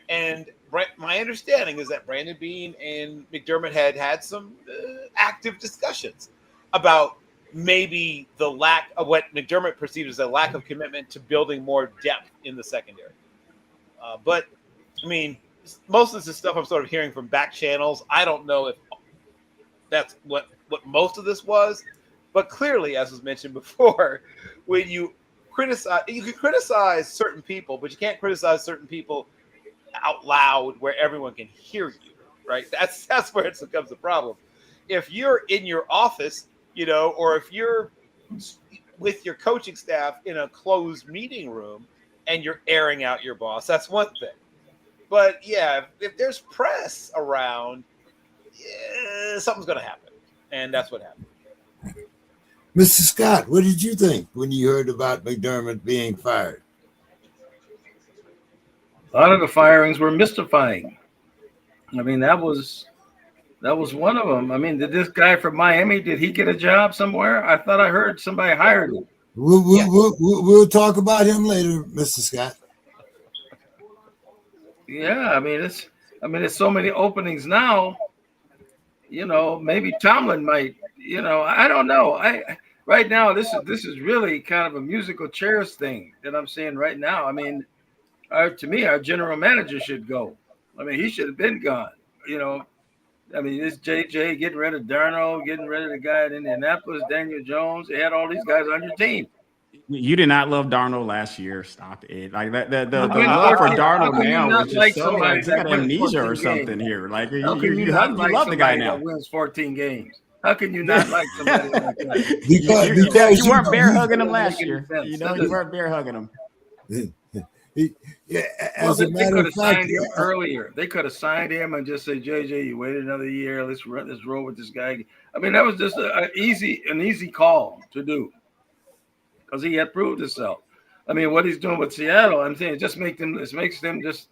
And my understanding is that Brandon Bean and McDermott had some active discussions about maybe the lack of what McDermott perceived as a lack of commitment to building more depth in the secondary. But, I mean, most of this stuff I'm sort of hearing from back channels. I don't know if that's what most of this was. But clearly, as was mentioned before, when you can criticize certain people, but you can't criticize certain people out loud where everyone can hear you, right? That's where it becomes a problem. If you're in your office, or if you're with your coaching staff in a closed meeting room and you're airing out your boss, that's one thing. But yeah, if there's press around, something's going to happen. And that's what happened. Mr. Scott, what did you think when you heard about McDermott being fired? A lot of the firings were mystifying. I mean, that was one of them. I mean, did this guy from Miami, did he get a job somewhere? I thought I heard somebody hired him. We'll talk about him later, Mr. Scott. Yeah, I mean, it's so many openings now. Maybe Tomlin might. I don't know. Right now this is really kind of a musical chairs thing that I'm seeing right now. I mean, to me, our general manager should go. I mean, he should have been gone. I mean, this JJ getting rid of Darnold, getting rid of the guy in Indianapolis, Daniel Jones. They had all these guys on your team. You did not love Darnold last year. Stop it. Like the love for Darnold now is just so like you got amnesia or something here. Like you love the guy now. That wins 14 games. How can you not like somebody like that? Because you weren't bear hugging him last year. You weren't bear hugging him. As a matter of fact, him earlier. They could have signed him and just say, JJ, you waited another year. Let's roll with this guy. I mean, that was just an easy call to do because he had proved himself. I mean, what he's doing with Seattle, I'm saying, it makes them just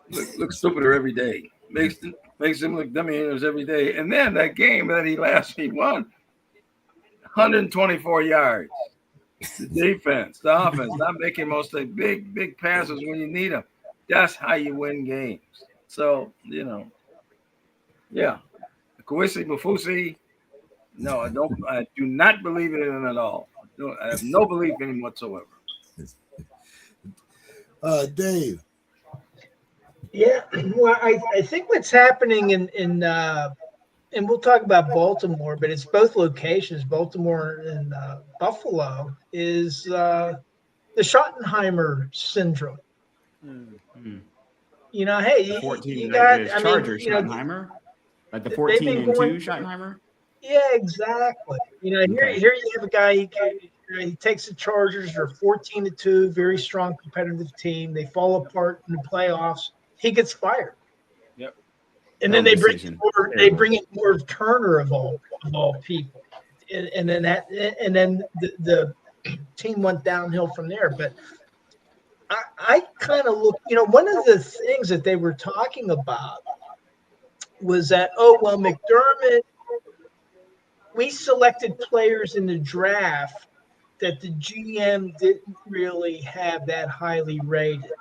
look stupider every day. Makes them look dummy every day. And then that game that he won, 124 yards. The defense, the offense, not making most of the big passes when you need them. That's how you win games. So, yeah. Kwesi Mafusi, no, I do not believe in him at all. I have no belief in him whatsoever. Dave. Yeah, well, I think what's happening in and we'll talk about Baltimore, but it's both locations, Baltimore and Buffalo, is the Schottenheimer syndrome. Mm-hmm. Hey, 14, you got Chargers, Schottenheimer, like the 14-2 Schottenheimer. Yeah, exactly. Okay. Here you have a guy. He takes the Chargers. They're 14-2, very strong competitive team. They fall apart in the playoffs. He gets fired, Yep. and then Dumb decision. they Terrible. bring in Morv Turner of all people, and then the team went downhill from there. But I kind of look. One of the things that they were talking about was that, oh well, McDermott, we selected players in the draft that the GM didn't really have that highly rated.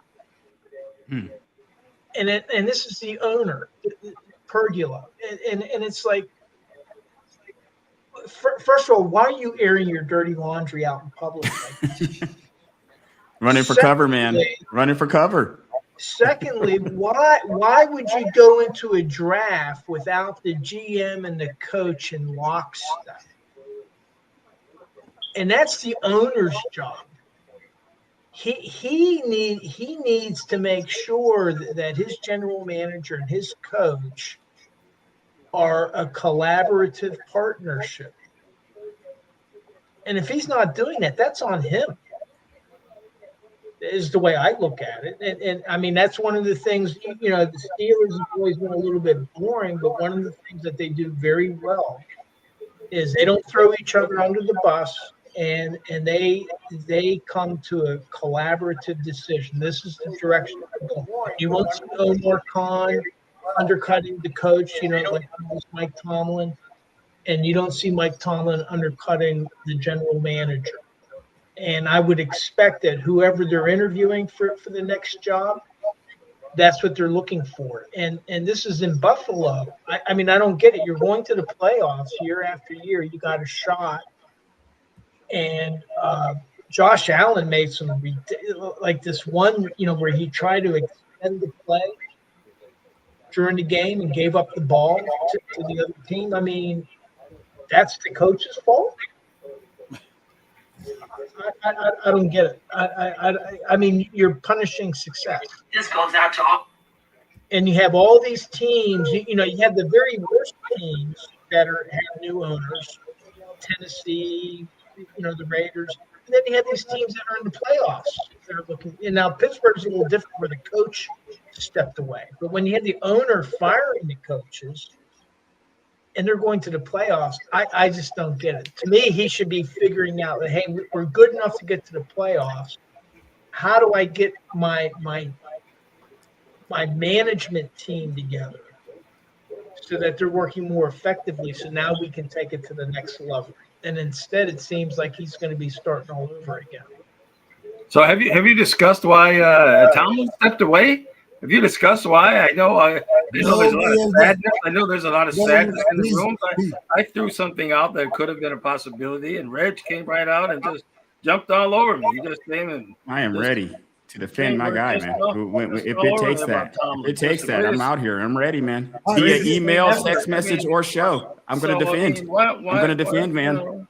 Hmm. And this is the owner, Pergula. And it's like, first of all, why are you airing your dirty laundry out in public like this? Running for cover, man. Running for cover. Secondly, why would you go into a draft without the GM and the coach in lockstep? And that's the owner's job. He needs to make sure that his general manager and his coach are a collaborative partnership. And if he's not doing that, that's on him. Is the way I look at it. And I mean, that's one of the things, the Steelers have always been a little bit boring, but one of the things that they do very well is they don't throw each other under the bus, and they come to a collaborative decision. This is the direction we're going. You won't see Omar Khan undercutting the coach, like Mike Tomlin, and you don't see Mike Tomlin undercutting the general manager. And I would expect that whoever they're interviewing for the next job, that's what they're looking for. And this is in Buffalo. I mean, I don't get it. You're going to the playoffs year after year. You got a shot. And Josh Allen made some like this one, where he tried to extend the play during the game and gave up the ball to the other team. I mean, that's the coach's fault. I don't get it. I mean, you're punishing success. This goes out to all. And you have all these teams. You have the very worst teams that have new owners. Tennessee, the Raiders. And then you have these teams that are in the playoffs. That are looking. And now Pittsburgh's a little different, where the coach stepped away. But when you had the owner firing the coaches, and they're going to the playoffs, I just don't get it. To me, he should be figuring out that, hey, we're good enough to get to the playoffs. How do I get my management team together so that they're working more effectively, so now we can take it to the next level? And instead, it seems like he's going to be starting all over again. So have you discussed why Tomlin stepped away? Have you discussed why? I know there's a lot of sadness. I know there's a lot of sadness in the room. I threw something out that could have been a possibility, and Reg came right out and just jumped all over me. He just came and I am ready to defend my guy, man. If it takes that, I'm out here. I'm ready, man. Via email, text message, or show. I'm going to defend. I'm going to defend, man.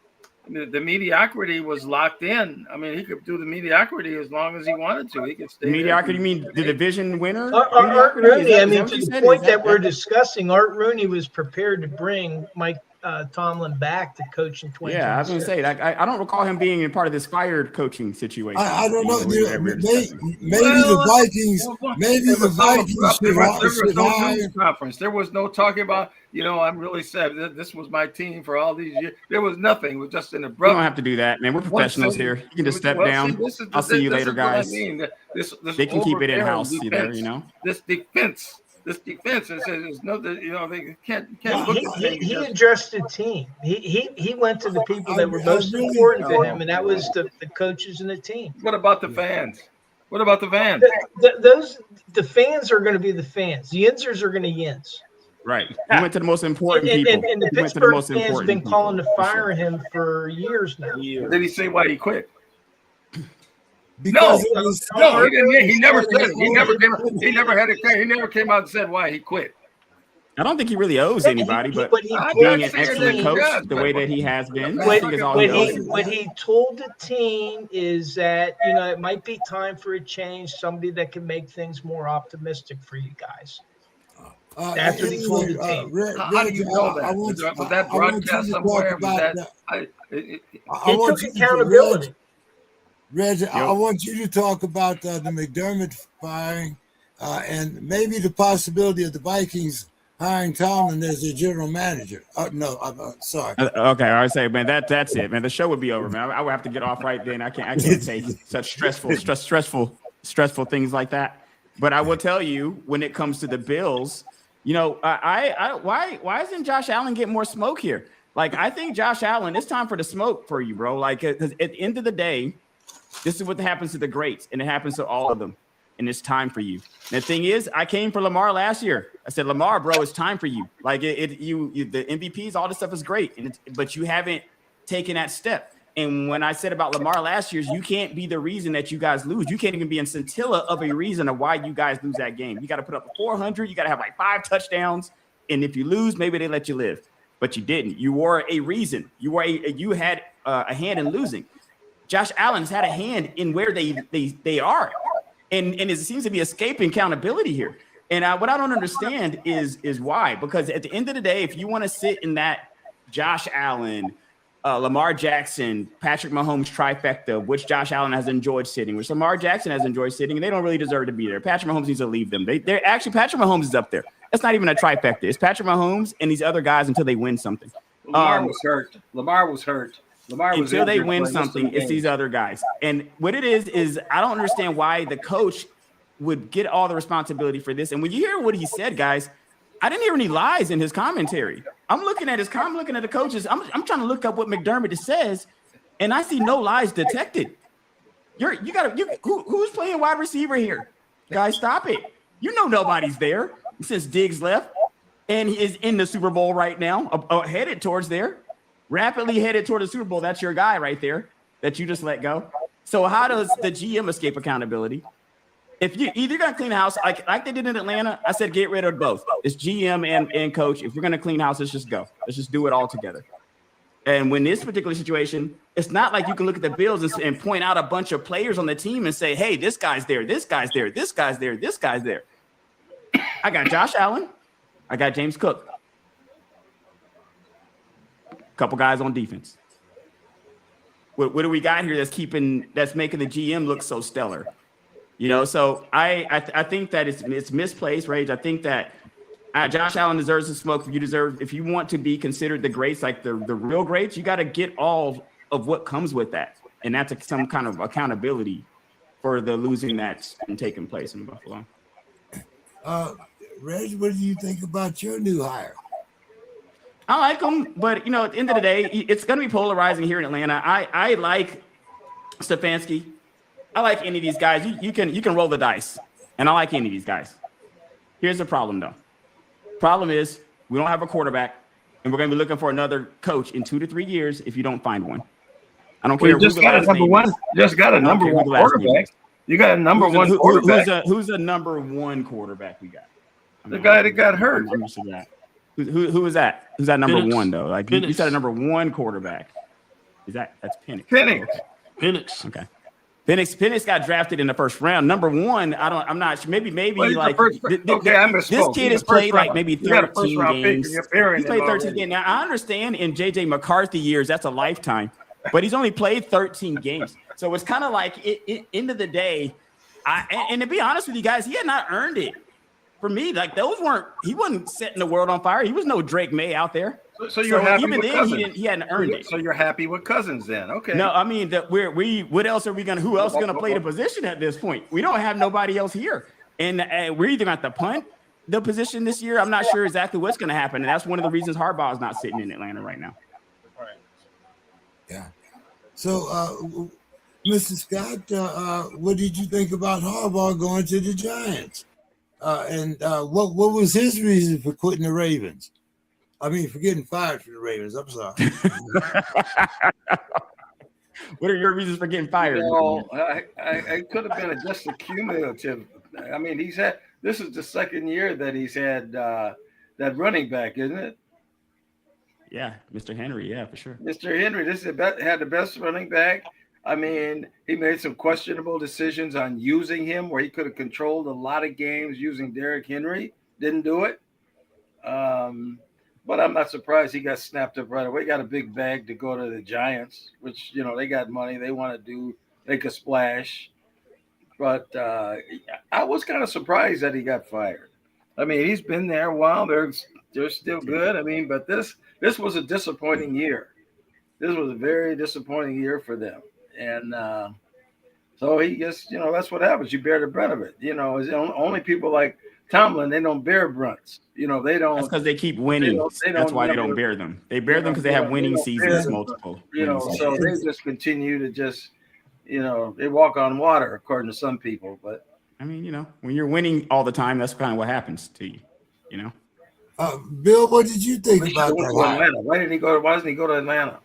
The mediocrity was locked in. I mean, he could do the mediocrity as long as he wanted to. He could stay. Mediocrity, you mean the division winner? Art Rooney, I mean, to the point that we're discussing, Art Rooney was prepared to bring Mike Tomlin back to coach in 2026. Yeah, I was going to say, I don't recall him being a part of this fired coaching situation. I don't know. Maybe the Vikings. Maybe the Vikings There was no news conference. There was no talking about. I'm really sad. This was my team for all these years. There was nothing. It was just an abrupt. You don't have to do that, man. We're professionals here. You can just step down. I'll see you later, guys. This they can keep it in house. This defense. It says there's no. They can't look at things. He addressed the team. He went to the people that were most important to him, and that was the coaches and the team. What about the fans? What about the fans? The fans are going to be the fans. The Yinzers are going to Yinz. Right. He went to the most important people. And the Pittsburgh fans have been calling to fire him for years now. Did he say why he quit? No, he didn't. He never said it. He never came out and said why he quit. I don't think he really owes anybody, but being an excellent coach the way that he has been, I think is all he owes. What he told the team is that, it might be time for a change, somebody that can make things more optimistic for you guys. after they told the team. How do you know that? Was that broadcast somewhere? Was that? He took accountability. Reg, I want you to talk about the McDermott firing and maybe the possibility of the Vikings hiring Tomlin as their general manager. No, I'm sorry. Okay, I say, man, that's it, man. The show would be over, man. I would have to get off right then. I can't take such stressful things like that. But I will tell you, when it comes to the Bills, why isn't Josh Allen getting more smoke here? Like, I think Josh Allen, it's time for the smoke for you, bro. Like, because at the end of the day, this is what happens to the greats, and it happens to all of them. And it's time for you. And the thing is, I came for Lamar last year. I said, Lamar, bro, it's time for you. Like the MVPs, all this stuff is great, but you haven't taken that step. And when I said about Lamar last year, you can't be the reason that you guys lose. You can't even be in scintilla of a reason of why you guys lose that game. You got to put up 400. You got to have like 5 touchdowns. And if you lose, maybe they let you live. But you didn't. You were a reason. You had a hand in losing. Josh Allen's had a hand in where they are. And it seems to be escaping accountability here. And what I don't understand is why. Because at the end of the day, if you want to sit in that Josh Allen, Lamar Jackson, Patrick Mahomes trifecta, which Josh Allen has enjoyed sitting, which Lamar Jackson has enjoyed sitting, and they don't really deserve to be there. Patrick Mahomes needs to leave them. They're actually, Patrick Mahomes is up there. That's not even a trifecta. It's Patrick Mahomes and these other guys until they win something. Lamar was hurt. Until they win something, it's these other guys. And what it is I don't understand why the coach would get all the responsibility for this. And when you hear what he said, guys, I didn't hear any lies in his commentary. I'm looking at the coaches. I'm trying to look up what McDermott says, and I see no lies detected. Who's playing wide receiver here? Guys, stop it. You know nobody's there since Diggs left, and he is in the Super Bowl right now, headed towards there. Rapidly headed toward the Super Bowl. That's your guy right there that you just let go. So how does the GM escape accountability? If you either going to clean the house like they did in Atlanta, I said get rid of both. It's GM and coach. If we're going to clean house, let's just go. Let's just do it all together. And when this particular situation, it's not like you can look at the Bills and point out a bunch of players on the team and say, hey, this guy's there, this guy's there, this guy's there, this guy's there. I got Josh Allen. I got James Cook. Couple guys on defense. What do we got here that's making the GM look so stellar? So I think that it's misplaced, Rage. I think that Josh Allen deserves the smoke. If you want to be considered the greats, like the real greats, you got to get all of what comes with that, and that's some kind of accountability for the losing that's been taking place in Buffalo. Reg, what do you think about your new hire? I like him, but at the end of the day, it's going to be polarizing here in Atlanta. I like Stefanski. I like any of these guys. You can roll the dice, and I like any of these guys. Here's the problem, though. Problem is we don't have a quarterback, and we're going to be looking for another coach in 2 to 3 years if you don't find one. I don't care. You just got a number one. Just got a number one quarterback. You got a number one quarterback. Who's the number one quarterback we got? The guy that got hurt. Who is that? Who's that number Penix. one though? Like you said, a number one quarterback. That's Penix? Penix. Penix. Okay. Penix got drafted in the first round. Number one, I'm not sure. Maybe like this kid has played like maybe 13 games. He's played 13 games. Now I understand in JJ McCarthy years that's a lifetime, but he's only played 13 games. So it's kind of like end of the day. And to be honest with you guys, he had not earned it. For me, like he wasn't setting the world on fire. He was no Drake May out there. So you're happy even with then Cousins. he hadn't earned it. So you're happy with Cousins then? Okay. No, I mean that what else are we gonna? Who else is gonna play the position at this point? We don't have nobody else here, and we're either going to punt the position this year. I'm not sure exactly what's going to happen, and that's one of the reasons Harbaugh is not sitting in Atlanta right now. All right. Yeah. So, Mr. Scott, what did you think about Harbaugh going to the Giants? And what was his reason for quitting the Ravens? I mean, for getting fired from the Ravens. I'm sorry. What are your reasons for getting fired? I could have been just a cumulative. I mean, this is the second year that he's had that running back, isn't it? Yeah, Mr. Henry. Yeah, for sure. Mr. Henry, had the best running back. I mean, he made some questionable decisions on using him where he could have controlled a lot of games using Derrick Henry. Didn't do it. But I'm not surprised he got snapped up right away. Got a big bag to go to the Giants, which they got money. They want to make a splash. But I was kind of surprised that he got fired. I mean, he's been there a while. They're still good. I mean, but this was a disappointing year. This was a very disappointing year for them, and so he just that's what happens. You bear the brunt of it. It's only people like Tomlin, they don't bear brunts. They don't. That's because they keep winning. That's why they don't bear them. They bear them because they have winning seasons, multiple. So they just continue to just, they walk on water, according to some people. But I mean, when you're winning all the time, that's kind of what happens to you. Bill, what did you think about that? Atlanta? Why didn't he go? Why doesn't he go to Atlanta?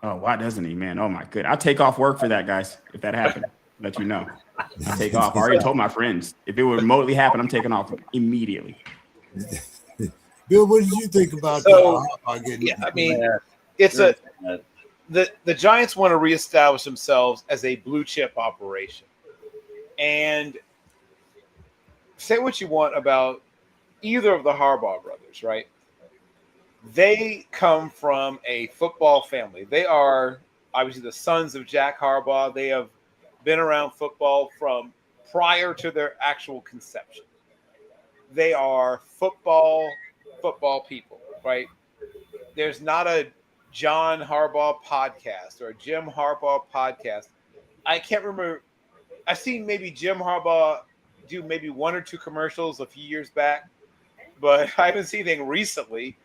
Oh, why doesn't he, man? Oh my good. I'll take off work for that, guys. If that happened, let you know. I'll take off. I already told my friends. If it would remotely happen, I'm taking off immediately. Bill, what did you think about that? Yeah, I mean, it's the Giants want to reestablish themselves as a blue chip operation. And say what you want about either of the Harbaugh brothers, right? They come from a football family. They are obviously the sons of Jack Harbaugh. They have been around football from prior to their actual conception. They are football people, right? There's not a John Harbaugh podcast or a Jim Harbaugh podcast. I can't remember. I've seen maybe Jim Harbaugh do maybe one or two commercials a few years back, but I haven't seen anything recently.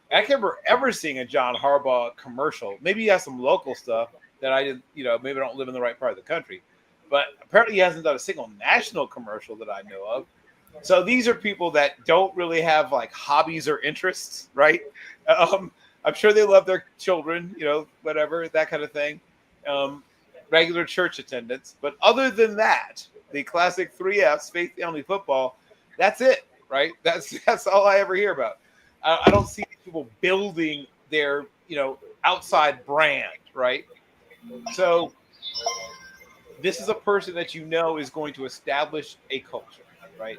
I can't remember ever seeing a John Harbaugh commercial. Maybe he has some local stuff that I didn't, maybe I don't live in the right part of the country. But apparently he hasn't done a single national commercial that I know of. So these are people that don't really have like hobbies or interests, right? I'm sure they love their children, whatever, that kind of thing. Regular church attendance. But other than that, the classic 3Fs, faith, family, football, that's it, right? That's all I ever hear about. I don't see people building their, outside brand, right? So this is a person that is going to establish a culture, right?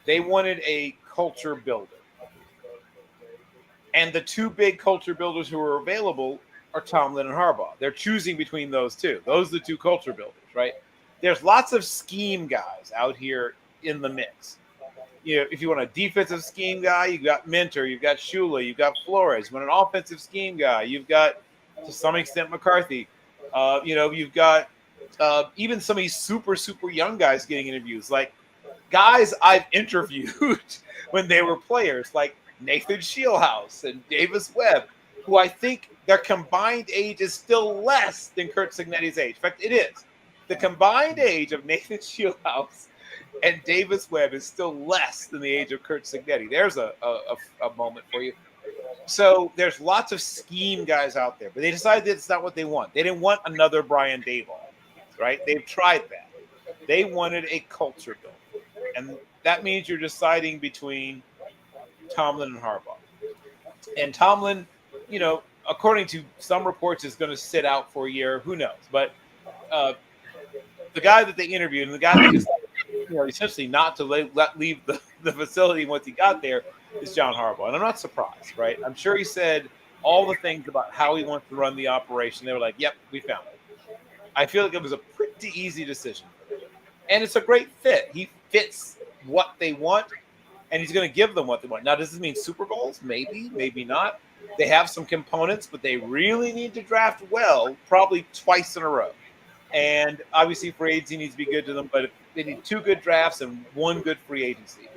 They wanted a culture builder. And the two big culture builders who are available are Tomlin and Harbaugh. They're choosing between those two. Those are the two culture builders, right? There's lots of scheme guys out here in the mix. If you want a defensive scheme guy, you've got Minter, you've got Shula, you've got Flores. When an offensive scheme guy, you've got, to some extent, McCarthy. You've got even some of these super, super young guys getting interviews. Like guys I've interviewed when they were players, like Nathan Shieldhouse and Davis Webb, who I think their combined age is still less than Kurt Cignetti's age. In fact, it is. The combined age of Nathan Shieldhouse and Davis Webb is still less than the age of Kurt Cignetti. There's a moment for you. So there's lots of scheme guys out there, but they decided that it's not what they want. They didn't want another Brian Daboll, right? They've tried that. They wanted a culture builder. And that means you're deciding between Tomlin and Harbaugh. And Tomlin, according to some reports, is going to sit out for a year. Who knows? But the guy that they interviewed and the guy that just essentially not to leave the facility once he got there is John Harbaugh. And I'm not surprised, right? I'm sure he said all the things about how he wants to run the operation. They were like, yep, we found it. I feel like it was a pretty easy decision. And it's a great fit. He fits what they want, and he's going to give them what they want. Now, does this mean Super Bowls? Maybe, maybe not. They have some components, but they really need to draft well, probably twice in a row. And obviously, free agency needs to be good to them, but they need two good drafts and one good free agency.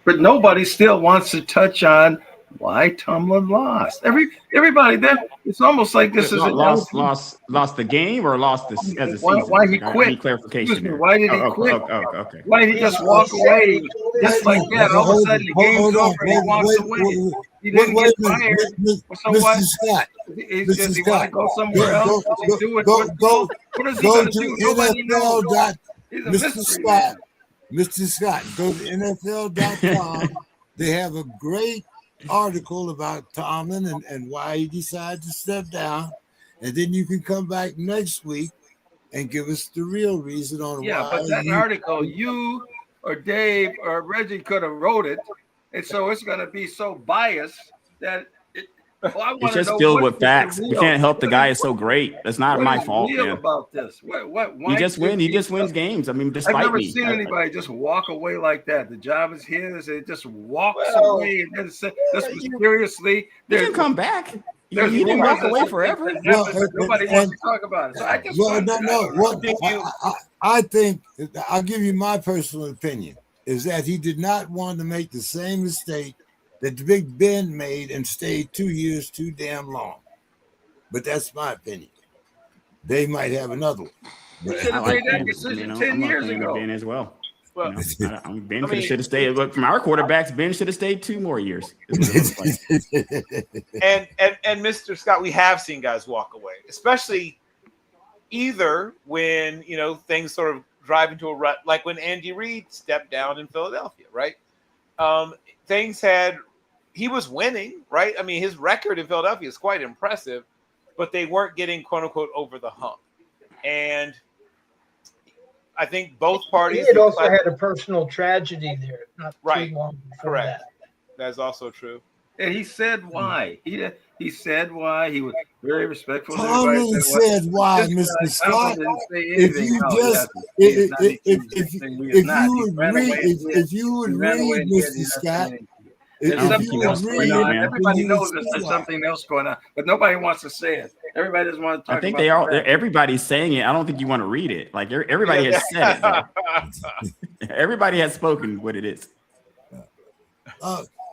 But nobody still wants to touch on why Tomlin lost. Everybody there, it's almost like this is lost the game or lost this as a season. Why he quit? Any clarification there? Why did he quit? Okay. Why did he just walk away? Just like that, all of a sudden the game's over and he walks away. He didn't get fired. So what? Scott. Does he want to go somewhere else? What is he go going to to do? Nobody knows. Mr. Scott. Mr. Scott, go to NFL.com. They have a great article about Tomlin and why he decided to step down. And then you can come back next week and give us the real reason on why. Yeah, but that article, you or Dave or Reggie could have wrote it, and so it's going to be so biased that well, I It's want to just know filled what with is the facts. We real. can't help the guy is so great. That's not What my is fault, real man. about this? What? He Why just should wins. He he? just wins games. I mean, I've despite never me. seen anybody just walk away like that. The job is his. It just walks Well, away and then just mysteriously. He can come back. There's He didn't rumors walk away that forever. Well, happen, but nobody wants to talk about it. So I just well, wondered. no. What think you- I think, I'll give you my personal opinion, is that he did not want to make the same mistake that the Big Ben made and stayed 2 years too damn long. But that's my opinion. They might have another one. He But should I have like made that Ben. decision I'm 10 a years fan of ago. Ben as well. Well, Ben I mean- should have stayed. But from our quarterbacks, Ben should have stayed 2 more years. is what it looks like. and Mr. Scott, we have seen guys walk away, especially either when things sort of drive into a rut, like when Andy Reid stepped down in Philadelphia, right? He was winning, right? I mean, his record in Philadelphia is quite impressive, but they weren't getting quote unquote over the hump. And I think both he parties. had also had a personal tragedy there, not Right. too long before Correct. that. That's also true. And he said why. He said why. He was very respectful. Tomlin said why, Mr. Scott. If you just, if you would read, Mr. Scott, there's don't something think else he going knows, on. man. Everybody you would knows that see there's why. something else going on, but nobody wants to say it. Everybody doesn't want to talk I think about they all. the fact. Everybody's saying it. I don't think you want to read it. Like everybody has said it. Though. Everybody has spoken what it is.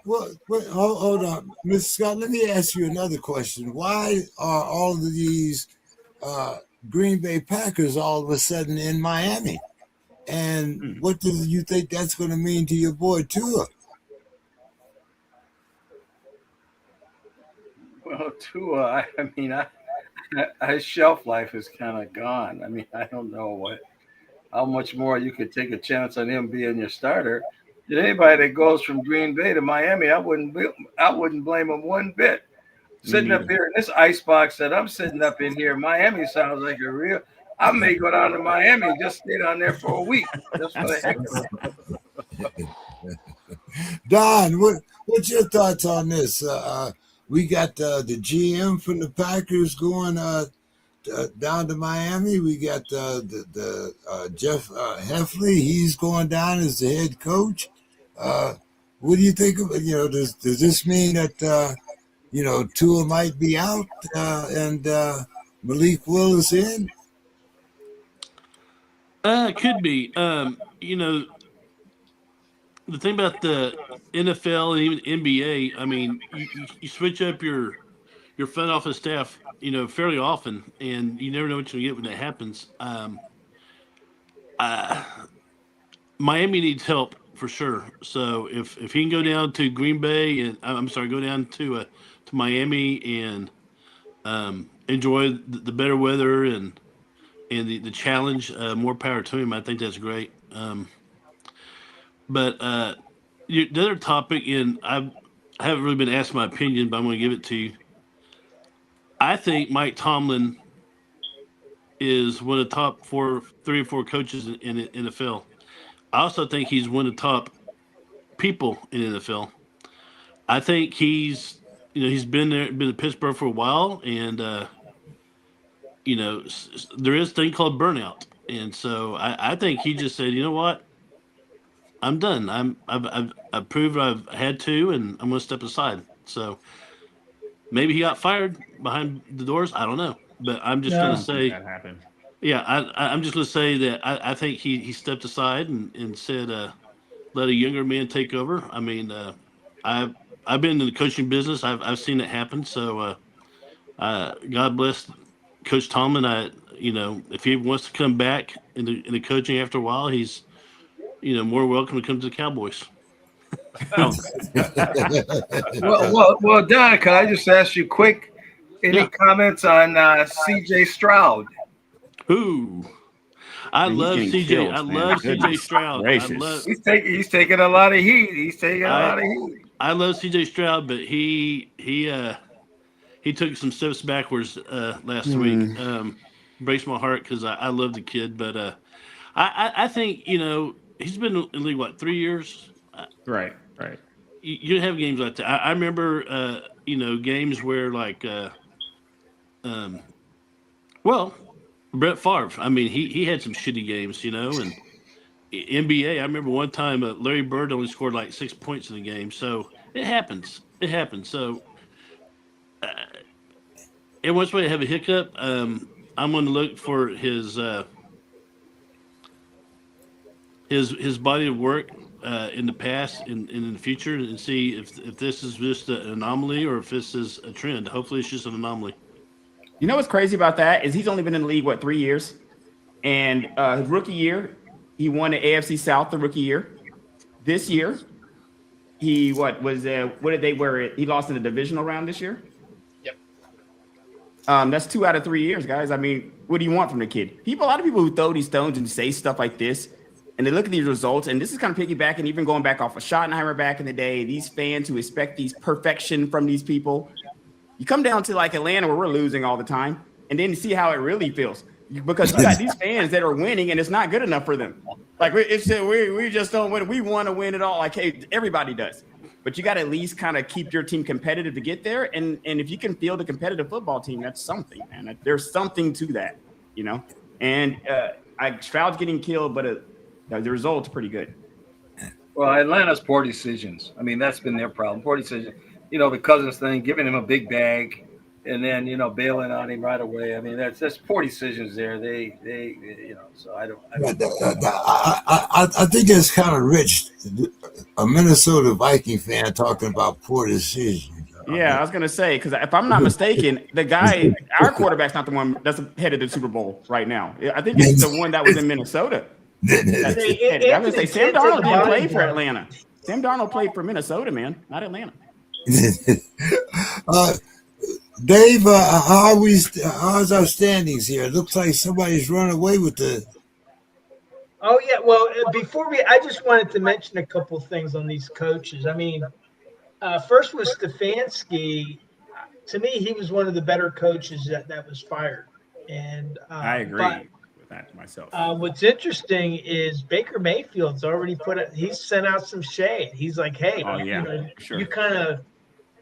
Well, hold on, Mr. Scott. Let me ask you another question. Why are all of these Green Bay Packers all of a sudden in Miami? And what do you think that's going to mean to your boy Tua? Well, Tua, I mean, his shelf life is kind of gone. I mean, I don't know how much more you could take a chance on him being your starter. Did anybody that goes from Green Bay to Miami, I wouldn't blame him one bit. Sitting up here in this ice box that I'm sitting up in here, Miami sounds like a real. I may go down to Miami and just stay down there for a week, just for the heck of it. Don, what's your thoughts on this? We got the GM from the Packers going down to Miami. We got the Jeff Heffley. He's going down as the head coach. What do you think of it? Does this mean that Tua might be out and Malik Willis in? It could be. The thing about the NFL and even NBA, I mean, you switch up your front office staff, fairly often, and you never know what you're gonna get when that happens. Miami needs help for sure. So if he can go down to Green Bay and go down to Miami and enjoy the better weather and the challenge, more power to him. I think that's great. But the other topic, and I haven't really been asked my opinion, but I'm going to give it to you. I think Mike Tomlin is one of the top 3 or 4 coaches in the NFL. I also think he's one of the top people in the NFL. I think he's been in Pittsburgh for a while, and there is a thing called burnout, and so I think he just said, you know what, I'm done. I've proved I've had to, and I'm going to step aside. So maybe he got fired behind the doors. I don't know, but I'm just going to say that happened. Yeah, I'm just going to say that I think he stepped aside and said, let a younger man take over. I mean, I've been in the coaching business. I've seen it happen. So God bless Coach Tomlin. If he wants to come back in the coaching after a while, he's more welcome to come to the Cowboys. Well, Don, can I just ask you quick? Any comments on C.J. Stroud? Ooh, I love CJ. Killed, I man. love CJ Stroud. Gracious. He's taking a lot of heat. I love CJ Stroud, but he took some steps backwards last week. Breaks my heart because I love the kid, but I think he's been in the league, what, 3 years? Right. You have games like that. I remember, games where well, Brett Favre. I mean, he had some shitty games, and NBA. I remember one time Larry Bird only scored like 6 points in the game. So it happens. It happens. So every once in a while you have a hiccup. I'm going to look for his body of work in the past and in the future, and see if this is just an anomaly or if this is a trend. Hopefully, it's just an anomaly. You know what's crazy about that is he's only been in the league 3 years, and his rookie year he won the AFC South the rookie year. This year he what did they wear it? He lost in the divisional round this year. Yep. That's 2 out of 3 years, guys. I mean, what do you want from the kid? A lot of people who throw these stones and say stuff like this, and they look at these results, and this is kind of piggybacking, even going back off of Schottenheimer back in the day. These fans who expect these perfection from these people. You come down to like Atlanta where we're losing all the time, and then you see how it really feels because you got these fans that are winning and it's not good enough for them. Like we just don't win. We want to win it all. Like, hey, everybody does, but you got to at least kind of keep your team competitive to get there. And if you can field a competitive football team, that's something, man. There's something to that, And Stroud's getting killed, but the result's pretty good. Well, Atlanta's poor decisions. I mean, that's been their problem. Poor decisions. The Cousins thing, giving him a big bag, and then bailing on him right away. I mean, that's poor decisions there. They So I don't. I think it's kind of rich. A Minnesota Viking fan talking about poor decisions. Yeah, I was gonna say because if I'm not mistaken, the guy, our quarterback's not the one that's headed to the Super Bowl right now. I think it's the one that was in Minnesota. I was gonna say Sam Darnold didn't play for Atlanta. Sam Darnold played for Minnesota, man, not Atlanta. Dave, how's our standings here? It looks like somebody's run away with the. Oh yeah, well, I just wanted to mention a couple of things on these coaches. I mean, first was Stefanski. To me, he was one of the better coaches that was fired, and I agree with that myself. What's interesting is Baker Mayfield's already he's sent out some shade. He's like, hey, sure. you kind of.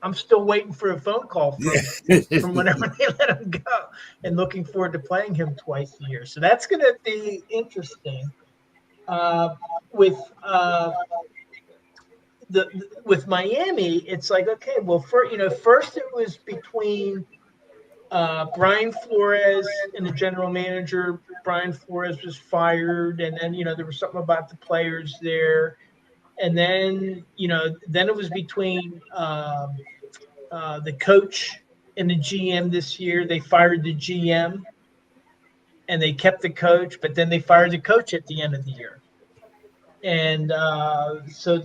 I'm still waiting for a phone call from whenever they let him go, and looking forward to playing him twice a year. So that's going to be interesting. With Miami, it's like, okay, well, first it was between Brian Flores and the general manager. Brian Flores was fired, and then there was something about the players there. And then, then it was between the coach and the GM this year. They fired the GM and they kept the coach, but then they fired the coach at the end of the year. And so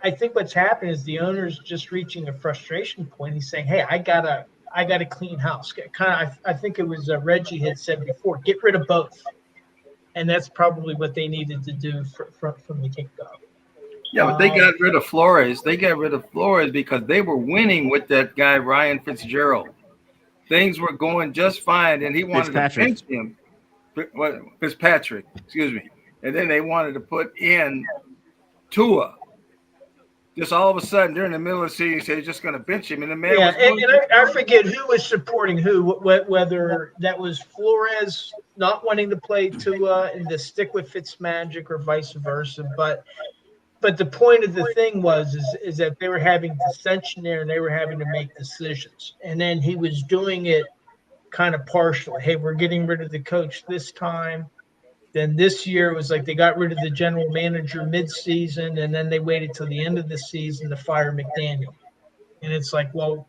I think what's happened is the owner's just reaching a frustration point. He's saying, hey, I got a clean house. I think it was Reggie had said before, get rid of both. And that's probably what they needed to do from the get-go. Yeah, but they got rid of Flores. They got rid of Flores because they were winning with that guy, Ryan Fitzgerald. Things were going just fine, and he wanted to bench him. Fitzpatrick, excuse me. And then they wanted to put in Tua. Just all of a sudden, during the middle of the season, he said he's just going to bench him. And the man I forget who was supporting who, whether that was Flores not wanting to play Tua and to stick with Fitzmagic or vice versa. But the point of the thing is that they were having dissension there and they were having to make decisions. And then he was doing it kind of partially. Hey, we're getting rid of the coach this time. Then this year it was like they got rid of the general manager mid-season, and then they waited till the end of the season to fire McDaniel. And it's like, well,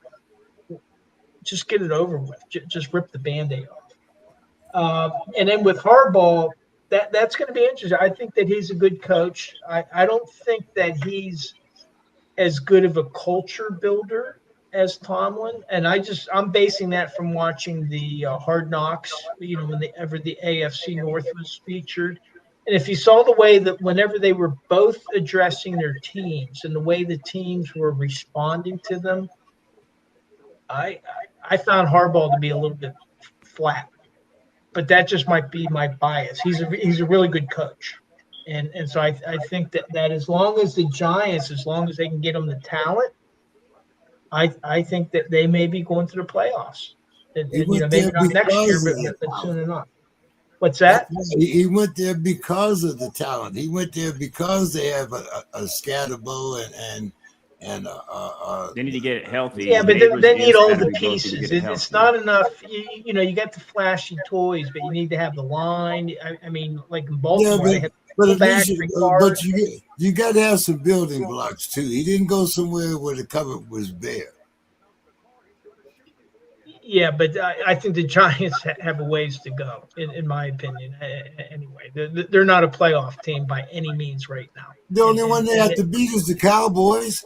just get it over with. Just rip the Band-Aid off. And then with Harbaugh, that's going to be interesting. I think that he's a good coach. I don't think that he's as good of a culture builder as Tomlin, and I'm basing that from watching the Hard Knocks, whenever the AFC North was featured. And if you saw the way that whenever they were both addressing their teams and the way the teams were responding to them, I found Harbaugh to be a little bit flat. But that just might be my bias. He's a really good coach, And so I think that as long as the Giants, as long as they can get them the talent, I think that they may be going to the playoffs. He And went maybe there not next year, because of the but soon talent. enough. What's That's that? right. He went there because of the talent. He went there because they have a Scatterbo and They need to get it healthy. Yeah, And but Neighbors they and need all the Scatterby both need to pieces. get it It's healthy. not enough. You got the flashy toys, but you need to have the line. I mean, like in yeah, Baltimore, they had but at fullback, least Ricard. you got to have some building blocks too. He didn't go somewhere where the cupboard was bare. Yeah, but I think the Giants have a ways to go, in my opinion. Anyway, they're not a playoff team by any means right now. The only one they have to beat is the Cowboys.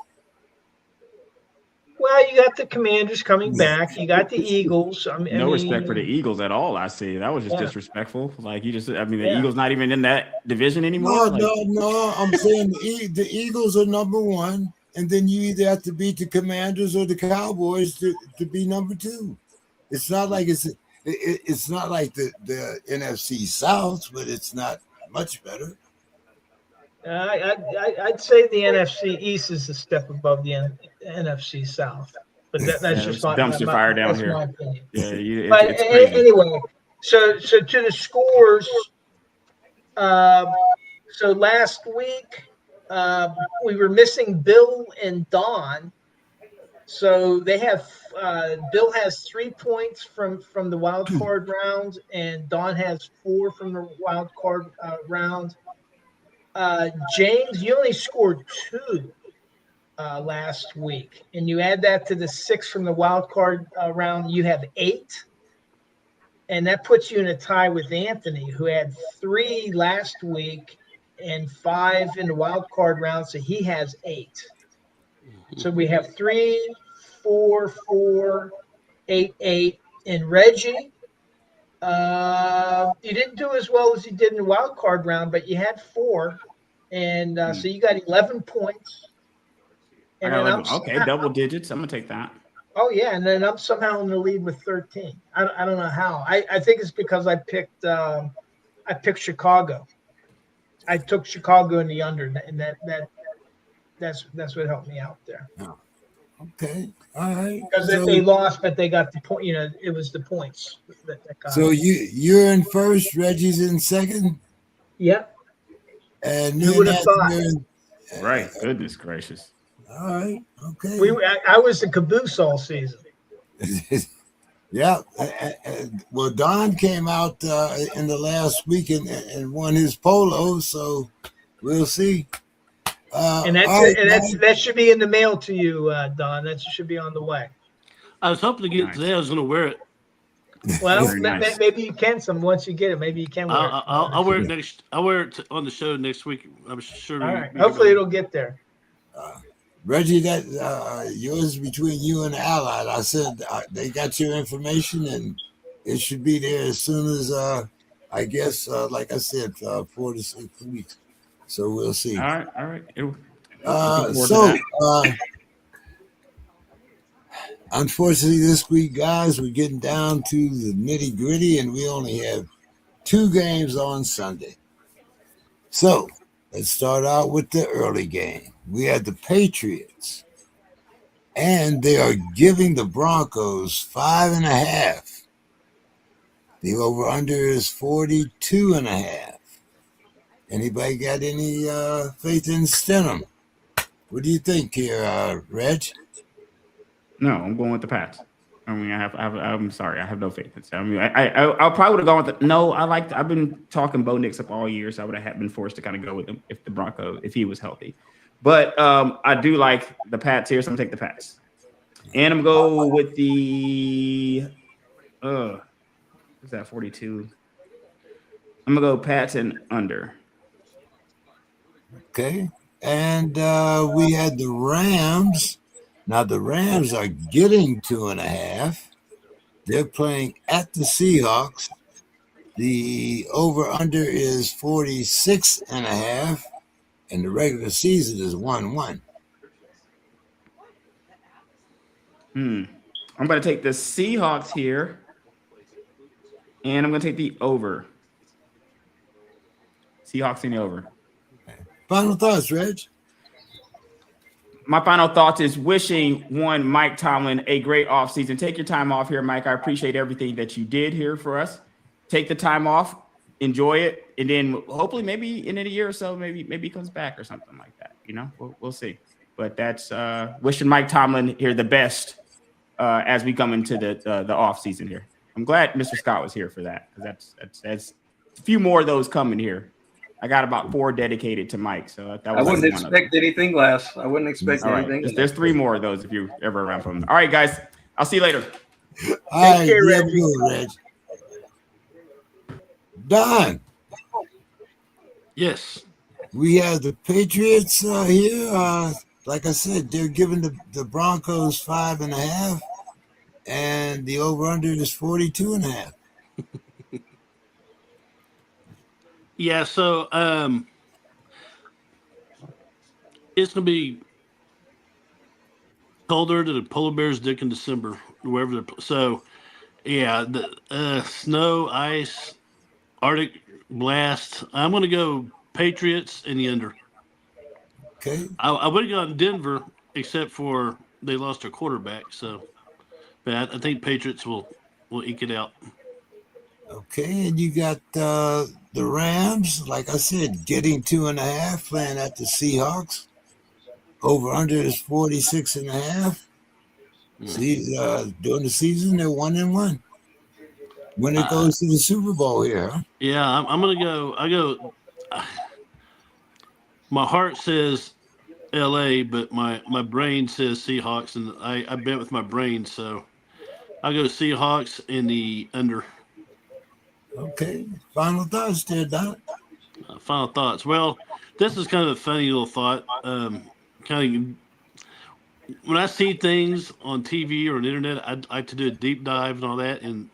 Well, you got the Commanders coming back. You got the Eagles. I No respect for the mean, Eagles at all. I see that was just yeah, disrespectful. Like you just, I mean, the yeah. Eagles not even in that division No, anymore. Like no, no. I'm saying the Eagles are number one, and then you either have to beat the Commanders or the Cowboys to be number two. It's not like it's not like the NFC South, but it's not much better. I'd say the NFC East is a step above the NFC South, but that's yeah, just it's dumpster fire down that's here. my opinion. Yeah, But it's crazy. anyway, so to the scores. Um, so last week we were missing Bill and Don. So they have Bill has 3 points from the wild card round, and Don has 4 from the wild card round. James, you only scored 2 last week, and you add that to the 6 from the wild card round, you have 8, and that puts you in a tie with Anthony, who had 3 last week and 5 in the wild card round, so he has 8. So we have 3, 4, 4, 8, 8, and Reggie. You didn't do as well as you did in the wild card round, but you had 4, and so you got 11 points. I And got then 11. Okay, double digits. I'm gonna take that. oh yeah, and then I'm somehow in the lead with 13. I don't know how. I think it's because I picked Chicago. I took Chicago in the under, and that's what helped me out there. Oh, okay, all right. Because they lost, but they got the point. You know, it was the points that got. So you're in first, Reggie's in second, Yep. and Who then would have after thought? Right. Goodness gracious. all right, okay. I was the caboose all season. Yeah. Well, Don came out in the last week and won his polo, so we'll see. And that should be in the mail to you, Don. That should be on the way. I was hoping to get it today. I was going to wear it. Well, nice. maybe you can once you get it. Maybe you can wear it. I'll wear it next. I'll wear it on the show next week. I'm sure. All right. Hopefully it'll get there. Reggie, that yours between you and the Allied. I said they got your information, and it should be there as soon as I guess, like I said, 4 to 6 weeks. So we'll see. All right. Unfortunately, this week, guys, we're getting down to the nitty gritty, and we only have 2 games on Sunday. So let's start out with the early game. We had the Patriots, and they are giving the Broncos 5.5. The over-under is 42.5. Anybody got any faith in Stenham? What do you think here, Reg? No, I'm going with the Pats. I mean, I'm sorry, I have no faith in. I mean, I probably would have gone with the. No, I've been talking Bo Nix up all year, so I would have been forced to kind of go with him if he was healthy. But I do like the Pats here, so I'm gonna take the Pats. And I'm gonna go with the what's that, 42? I'm gonna go Pats and under. Okay. And we had the Rams. Now the Rams are getting 2.5. They're playing at the Seahawks. The over-under is 46.5. And the regular season is 1-1. I'm going to take the Seahawks here, and I'm going to take the over. Seahawks in the over. Final thoughts, Reg. My final thoughts is wishing one Mike Tomlin a great offseason. Take your time off here, Mike. I appreciate everything that you did here for us. Take the time off, enjoy it, and then hopefully maybe in a year or so, maybe he comes back or something like that. We'll see. But that's wishing Mike Tomlin here the best as we come into the off season here. I'm glad Mr. Scott was here for that, because that's a few more of those coming here. I got about 4 dedicated to Mike, so that was I wouldn't one expect anything less. I wouldn't expect All right, anything. there's 3 more of those if you're ever around from them. All right, guys, I'll see you later. All right, care, you have a Reggie. good one, Reg. Don, Yes. we have the Patriots here. Like I said, they're giving the Broncos 5.5, and the over/under is 42.5. Yeah. So it's gonna be colder than a polar bear's dick in December, wherever they're. So yeah, the snow, ice, Arctic blast. I'm gonna go Patriots and the under. Okay. I would have gone Denver, except for they lost their quarterback. So, but I think Patriots will eke it out. Okay, and you got the Rams, like I said, getting 2.5, playing at the Seahawks. Over/under is 46.5. See, during the season, they're 1-1. When it goes to the Super Bowl here, huh? Yeah, I'm gonna go. I go. My heart says L.A., but my brain says Seahawks, and I bet with my brain, so I go Seahawks in the under. Okay. Final thoughts there, Don. Final thoughts. Well, this is kind of a funny little thought. Kind of when I see things on TV or on the internet, I like to do a deep dive and all that. And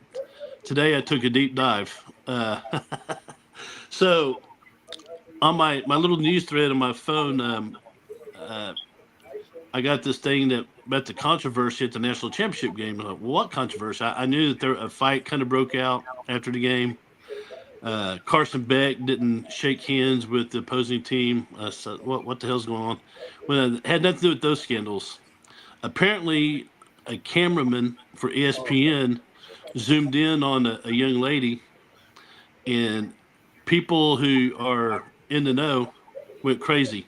today I took a deep dive. So on my little news thread on my phone, I got this thing that about the controversy at the national championship game. Like, what controversy? I knew that a fight kind of broke out after the game. Carson Beck didn't shake hands with the opposing team. So what the hell's going on? Well, it had nothing to do with those scandals. Apparently, a cameraman for ESPN zoomed in on a young lady, and people who are in the know went crazy.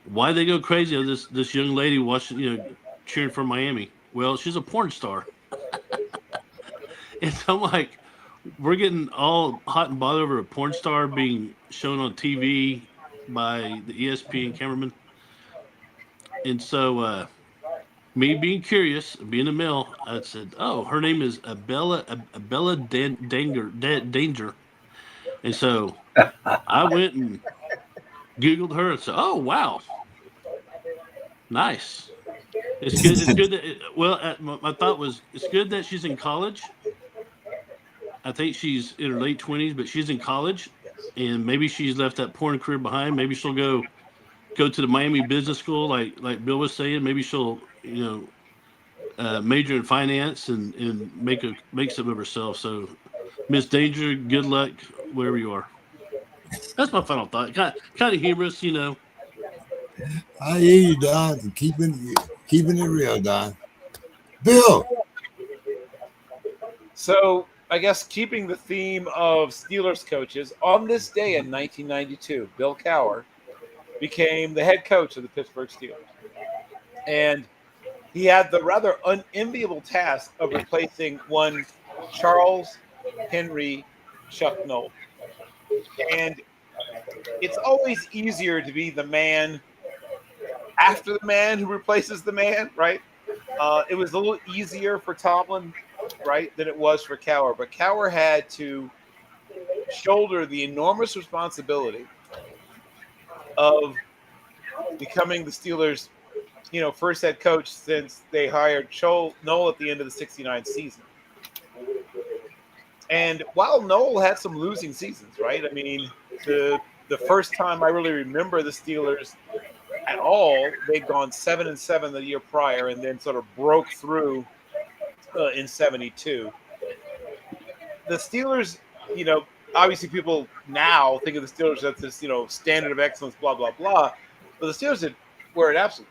Why they go crazy? This young lady watching, cheering for Miami. Well, she's a porn star, and so I'm like, we're getting all hot and bothered over a porn star being shown on TV by the ESPN cameraman. And so, me being curious, being a male, I said, "Oh, her name is Abella Danger." And so I went and Googled her and said, "Oh, wow, nice." It's good. It's good that. My thought was, it's good that she's in college. I think she's in her late 20s, but she's in college, and maybe she's left that porn career behind. Maybe she'll go to the Miami Business School, like Bill was saying. Maybe she'll, major in finance and make something of herself. So, Miss Danger, good luck wherever you are. That's my final thought. Kind of humorous, I hear you, Don. Keeping it real, Don. Bill. So I guess keeping the theme of Steelers coaches, on this day in 1992, Bill Cowher became the head coach of the Pittsburgh Steelers. And he had the rather unenviable task of replacing one Charles Henry Chuck Noll. And it's always easier to be the man after the man who replaces the man, right? It was a little easier for Tomlin, right, than it was for Cowher. But Cowher had to shoulder the enormous responsibility of becoming the Steelers' first head coach since they hired Noll at the end of the 69 season. And while Noll had some losing seasons, right? I mean, the first time I really remember the Steelers at all, they'd gone 7-7 the year prior, and then sort of broke through in 72. The Steelers, obviously people now think of the Steelers as this, standard of excellence, blah, blah, blah. But the Steelers were an absolute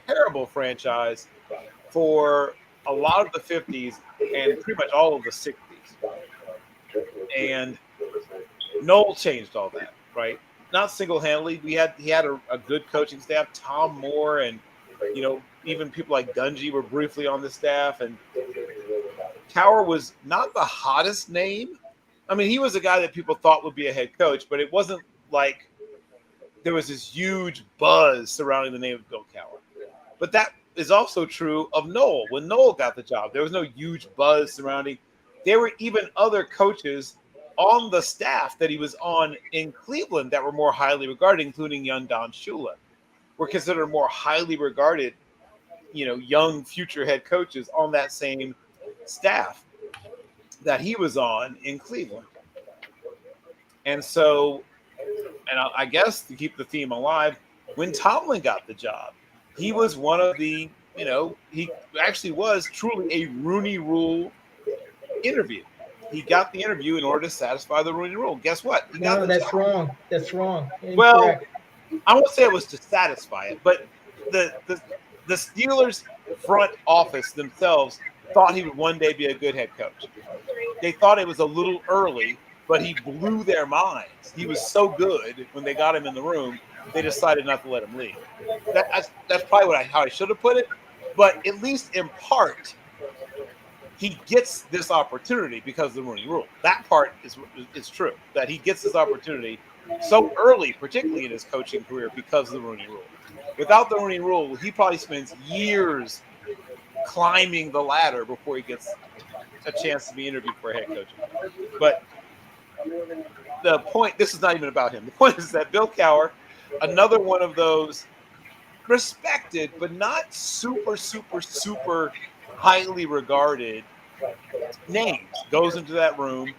terrible franchise for a lot of the 50s and pretty much all of the 60s. And Noel changed all that, right? Not single-handedly. He had a good coaching staff. Tom Moore and, even people like Dungy were briefly on the staff. And Cowher was not the hottest name. I mean, he was a guy that people thought would be a head coach, but it wasn't like there was this huge buzz surrounding the name of Bill Cowher. But that is also true of Noel. When Noel got the job, there was no huge buzz surrounding. There were even other coaches on the staff that he was on in Cleveland that were more highly regarded, including young Don Shula, were considered more highly regarded, young future head coaches on that same staff that he was on in Cleveland. And so, I guess to keep the theme alive, when Tomlin got the job, he was one of the, he actually was truly a Rooney Rule interview. He got the interview in order to satisfy the Rooney Rule. Guess what? No, that's wrong. That's wrong. Well, Incorrect. I won't say it was to satisfy it, but the Steelers front office themselves thought he would one day be a good head coach. They thought it was a little early, but he blew their minds. He was so good when they got him in the room, they decided not to let him leave. That's probably how I should have put it, but at least in part, he gets this opportunity because of the Rooney Rule. That part is true, that he gets this opportunity so early, particularly in his coaching career, because of the Rooney Rule. Without the Rooney Rule, he probably spends years climbing the ladder before he gets a chance to be interviewed for a head coach. But the point, this is not even about him. The point is that Bill Cowher, another one of those respected but not super, super, super highly regarded names, goes into that room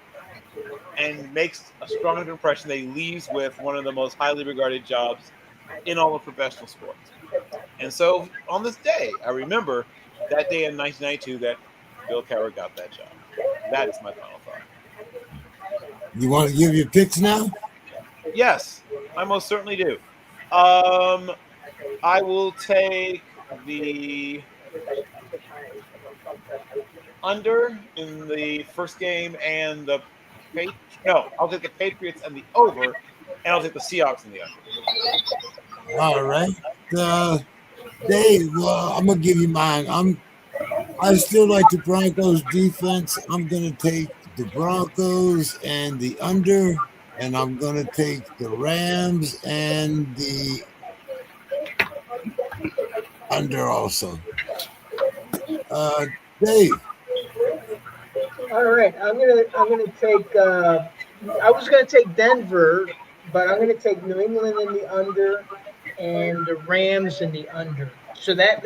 and makes a strong impression that he leaves with one of the most highly regarded jobs in all of professional sports. And so on this day, I remember that day in 1992 that Bill Cowher got that job. That is my final thought. You want to give your picks now? Yes, I most certainly do. I will take the under in the first game and I'll take the Patriots and the over, and I'll take the Seahawks and the under. All right. Dave, I'm going to give you mine. I still like the Broncos defense. I'm going to take the Broncos and the under, and I'm going to take the Rams and the under also. Dave. All right, I'm gonna take. I was gonna take Denver, but I'm gonna take New England in the under, and the Rams in the under. So that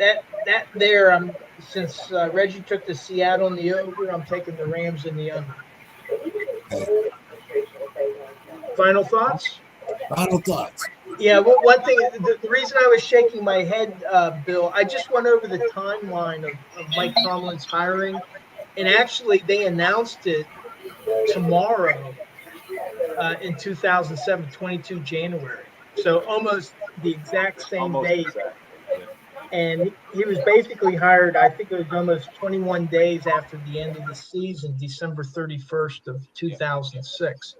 there, since Reggie took the Seattle in the over, I'm taking the Rams in the under. Okay. Final thoughts? Final thoughts. Yeah, well, one thing, the reason I was shaking my head, Bill, I just went over the timeline of Mike Tomlin's hiring, and actually they announced it tomorrow in 2007, 22 January. So almost the exact same date. And he was basically hired, I think it was almost 21 days after the end of the season, December 31st of 2006.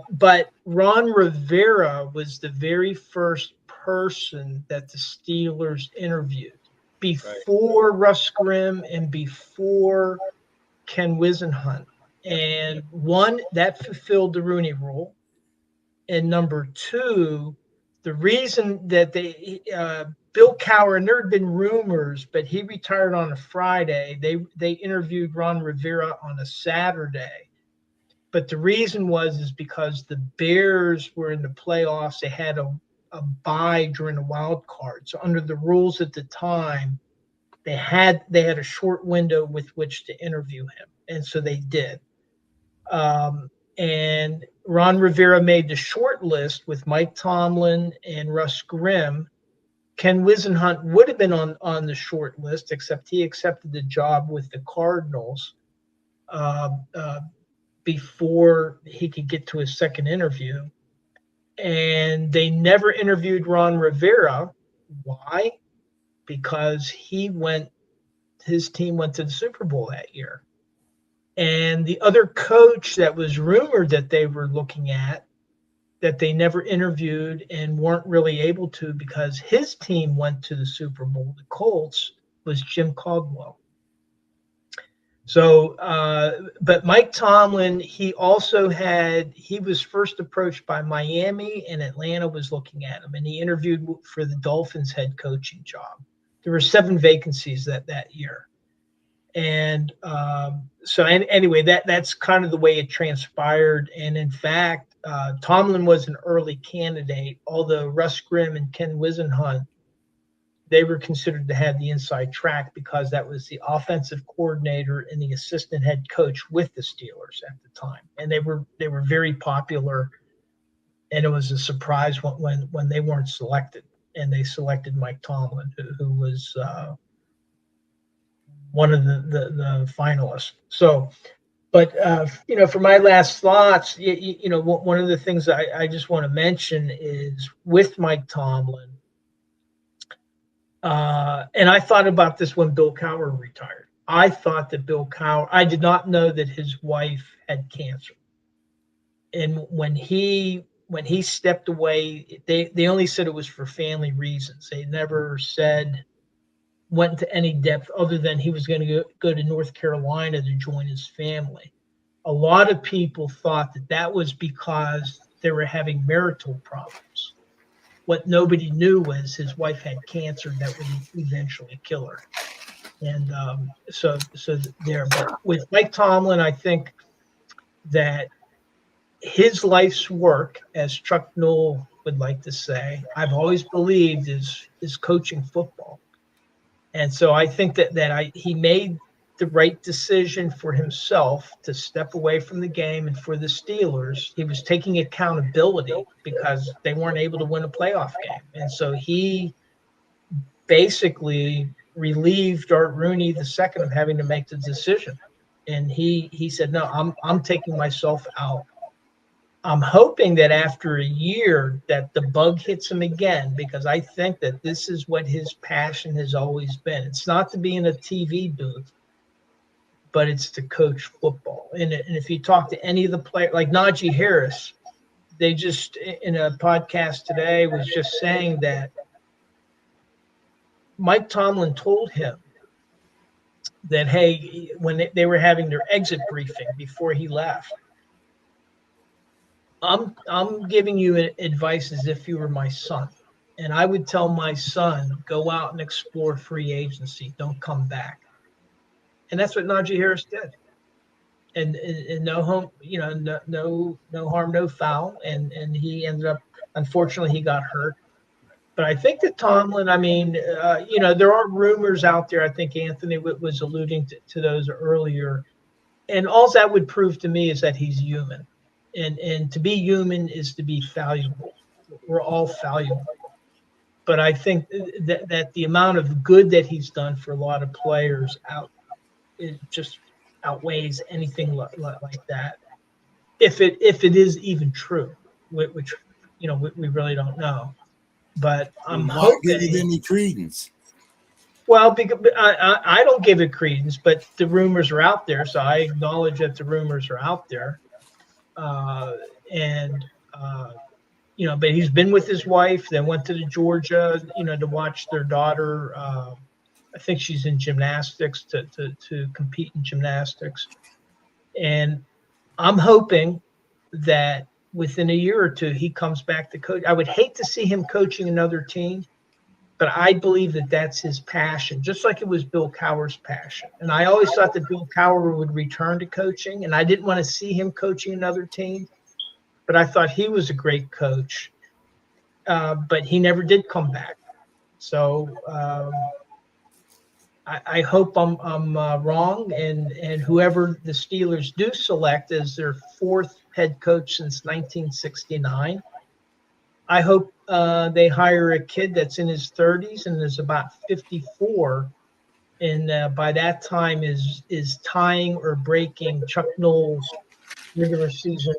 But Ron Rivera was the very first person that the Steelers interviewed before Russ Grimm and before Ken Wisenhunt. And one, that fulfilled the Rooney Rule. And number two, the reason that Bill Cowher, and there had been rumors, but he retired on a Friday. They interviewed Ron Rivera on a Saturday. But the reason is because the Bears were in the playoffs. They had a bye during the wild card. So under the rules at the time, they had a short window with which to interview him. And so they did. And Ron Rivera made the short list with Mike Tomlin and Russ Grimm. Ken Wisenhunt would have been on the short list, except he accepted the job with the Cardinals. before he could get to his second interview. And they never interviewed Ron Rivera. Why? Because his team went to the Super Bowl that year. And the other coach that was rumored that they were looking at, that they never interviewed and weren't really able to because his team went to the Super Bowl, the Colts, was Jim Caldwell. So, but Mike Tomlin, he was first approached by Miami, and Atlanta was looking at him, and he interviewed for the Dolphins head coaching job. There were 7 vacancies that year. And so anyway, that's kind of the way it transpired. And in fact, Tomlin was an early candidate, although Russ Grimm and Ken Wisenhunt, they were considered to have the inside track because that was the offensive coordinator and the assistant head coach with the Steelers at the time. And they were very popular. And it was a surprise when they weren't selected. And they selected Mike Tomlin, who was one of the finalists. So, but for my last thoughts, one of the things I just want to mention is with Mike Tomlin, and I thought about this when Bill Cowher retired. I thought that I did not know that his wife had cancer. And when he stepped away, they only said it was for family reasons. They never went into any depth other than he was going to go to North Carolina to join his family. A lot of people thought that was because they were having marital problems. What nobody knew was his wife had cancer that would eventually kill her. And so there. But with Mike Tomlin, I think that his life's work, as Chuck Noll would like to say, I've always believed is coaching football. And so I think that he made the right decision for himself to step away from the game, and for the Steelers, he was taking accountability because they weren't able to win a playoff game. And so he basically relieved Art Rooney II of having to make the decision. And he said, no, I'm taking myself out. I'm hoping that after a year that the bug hits him again, because I think that this is what his passion has always been. It's not to be in a TV booth, but it's to coach football. And if you talk to any of the players, like Najee Harris, they just, in a podcast today, was just saying that Mike Tomlin told him that, hey, when they were having their exit briefing before he left, I'm giving you advice as if you were my son. And I would tell my son, go out and explore free agency. Don't come back. And that's what Najee Harris did. And no harm, no foul. And he ended up, unfortunately, he got hurt. But I think that Tomlin, there are rumors out there. I think Anthony was alluding to those earlier. And all that would prove to me is that he's human. And to be human is to be fallible. We're all fallible. But I think that the amount of good that he's done for a lot of players it just outweighs anything like that. If it is even true, which we really don't know. But I'm hoping give it any credence. Well, because I don't give it credence, but the rumors are out there, so I acknowledge that the rumors are out there. But he's been with his wife. They went to Georgia, to watch their daughter. I think she's in gymnastics to compete in gymnastics. And I'm hoping that within a year or two, he comes back to coach. I would hate to see him coaching another team, but I believe that that's his passion, just like it was Bill Cowher's passion. And I always thought that Bill Cowher would return to coaching, and I didn't want to see him coaching another team, but I thought he was a great coach. But he never did come back. So I hope I'm wrong, and whoever the Steelers do select as their 4th head coach since 1969, I hope they hire a kid that's in his 30s and is about 54, and by that time is tying or breaking Chuck Noll's regular season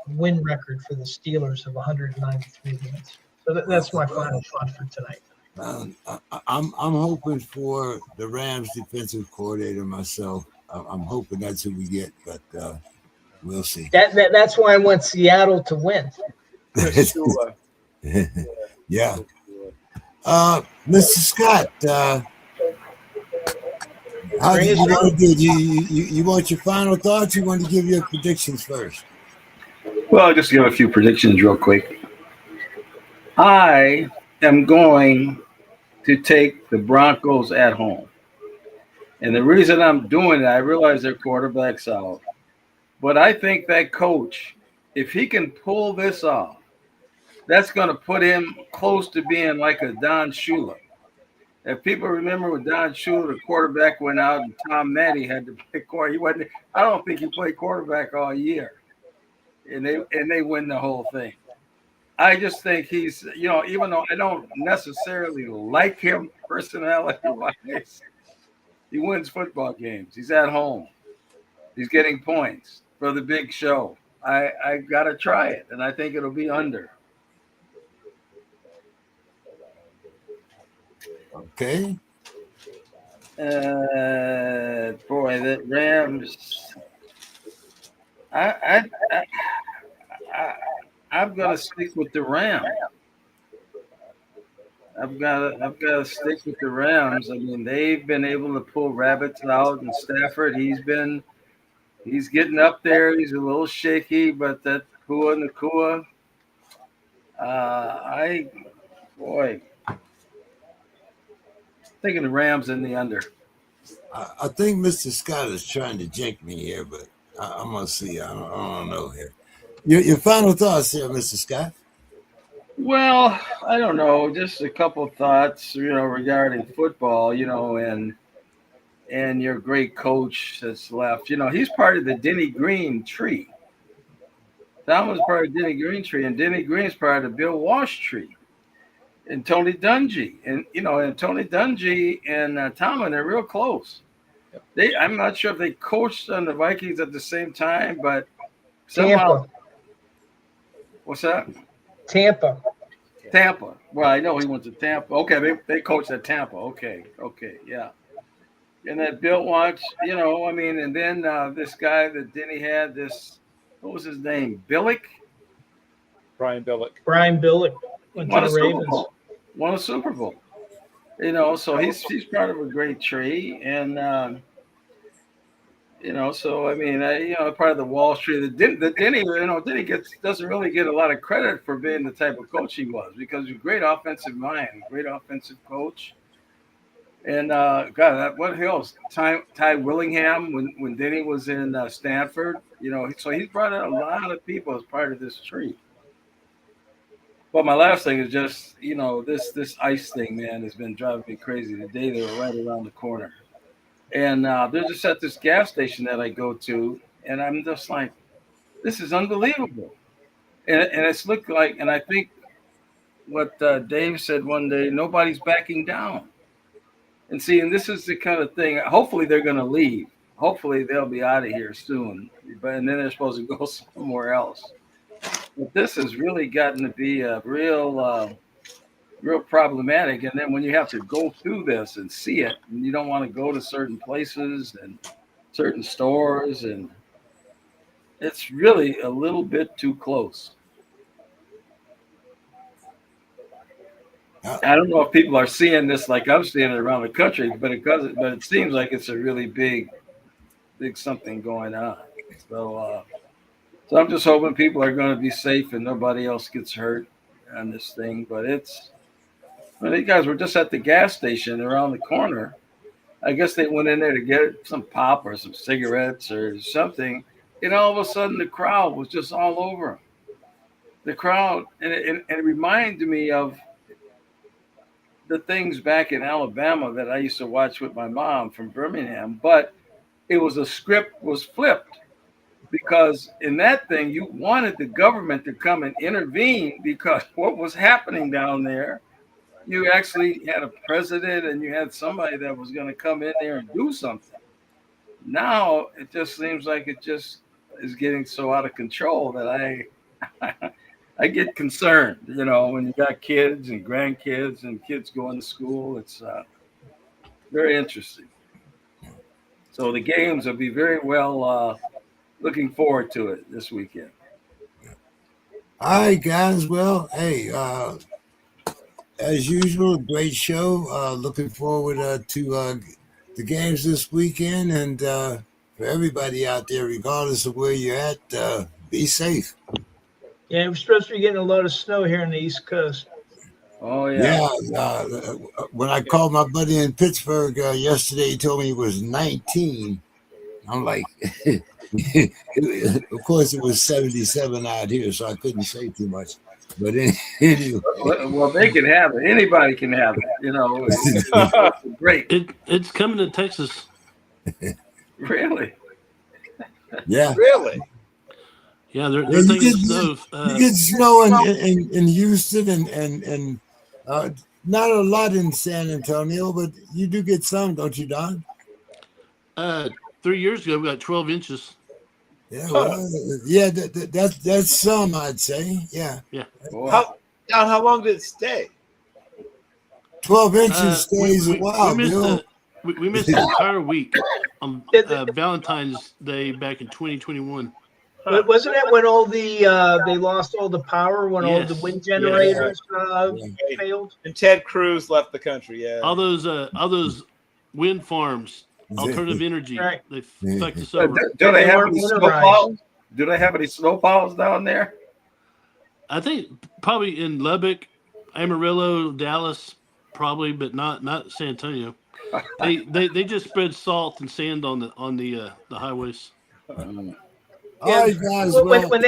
win record for the Steelers of 193 wins. So that's my final thought for tonight. I'm hoping for the Rams defensive coordinator myself. I'm hoping that's who we get, but we'll see. That's why I want Seattle to win. Chris Shula. Yeah. Mr. Scott, how do you want to do? You want your final thoughts? You want to give your predictions first? Well, I'll just give a few predictions real quick. I am going to take the Broncos at home. And the reason I'm doing it, I realize their quarterback's out. But I think that coach, if he can pull this off, that's going to put him close to being like a Don Shula. If people remember when Don Shula, the quarterback, went out and Tom Matty had to play quarterback, I don't think he played quarterback all year. And they win the whole thing. I just think he's, even though I don't necessarily like him personality-wise, he wins football games. He's at home. He's getting points for the big show. I got to try it, and I think it'll be under. Okay. Boy, the Rams. I'm gonna stick with the Rams. I've got to stick with the Rams. I mean, they've been able to pull rabbits out, and Stafford, he's getting up there. He's a little shaky, but that Nakua, thinking the Rams in the under. I think Mr. Scott is trying to jinx me here, but I'm gonna see. I don't know here. Your final thoughts here, Mr. Scott? Well, I don't know. Just a couple of thoughts, regarding football, and your great coach that's left. He's part of the Denny Green tree. Tom was part of Denny Green tree, and Denny Green's part of the Bill Walsh tree. And Tony Dungy, and Tony Dungy and Tomlin, they're real close. I'm not sure if they coached on the Vikings at the same time, but somehow. Tampa. What's that? Tampa. Well, I know he went to Tampa. Okay, they coached at Tampa. Okay, yeah. And that Bill Walsh, and then this guy that Denny had, what was his name? Billick? Brian Billick. Went to the Ravens. Won a Super Bowl. So he's part of a great tree, and so I mean, part of the Wall Street. The Denny, Denny doesn't really get a lot of credit for being the type of coach he was, because he's a great offensive mind, great offensive coach. And what else? Ty Willingham when Denny was in Stanford, so he's brought in a lot of people as part of this tree. But my last thing is just, this ice thing, man, has been driving me crazy. Today they were right around the corner. And they're just at this gas station that I go to, and I'm just like, this is unbelievable. And it's looked like, and I think what Dave said one day, nobody's backing down. And and this is the kind of thing, hopefully they're going to leave. Hopefully they'll be out of here soon. And then they're supposed to go somewhere else. But this has really gotten to be a real problematic. And then when you have to go through this and see it, and you don't want to go to certain places and certain stores, and it's really a little bit too close. I don't know if people are seeing this like I'm seeing it around the country, but it seems like it's a really big something going on. So I'm just hoping people are going to be safe and nobody else gets hurt on this thing. But these guys were just at the gas station around the corner. I guess they went in there to get some pop or some cigarettes or something. And all of a sudden the crowd was just all over them. The crowd, and it reminded me of the things back in Alabama that I used to watch with my mom from Birmingham, but the script was flipped, because in that thing, you wanted the government to come and intervene, because what was happening down there, you actually had a president and you had somebody that was going to come in there and do something. Now it just seems like is getting so out of control that I get concerned. You know, when you got kids and grandkids and kids going to school, it's very interesting. So the games will be very well. Looking forward to it this weekend. All right, guys. Well, hey, as usual, great show. Looking forward to the games this weekend, and for everybody out there, regardless of where you're at, be safe. Yeah, we're supposed to be getting a lot of snow here on the East Coast. Oh yeah. Yeah. When I called my buddy in Pittsburgh yesterday, he told me it was 19. I'm like, of course, it was 77 out here, so I couldn't say too much. But anyway. Well, they can have it. Anybody can have it. You know, it's great. It's coming to Texas. Really? Yeah. Really? Yeah, they're Yeah, thinking snow. you get snow in Houston and not a lot in San Antonio, but you do get some, don't you, Don? 3 years ago, we got 12 inches. Yeah, well, yeah, that's some, I'd say. Yeah. Wow. How long did it stay? 12 inches stays a while, we missed the entire week on Valentine's Day back in 2021. But wasn't that when all the they lost all the power when all the Yes. wind generators failed? And Ted Cruz left the country. Yeah. All those wind farms, alternative energy, Right. they fucked us over. Do they have any Winterized. snowplows? Do they have any snowplows down there? I think probably in Lubbock, Amarillo, Dallas, probably, but not San Antonio. They just spread salt and sand on the highways. All right, guys. When they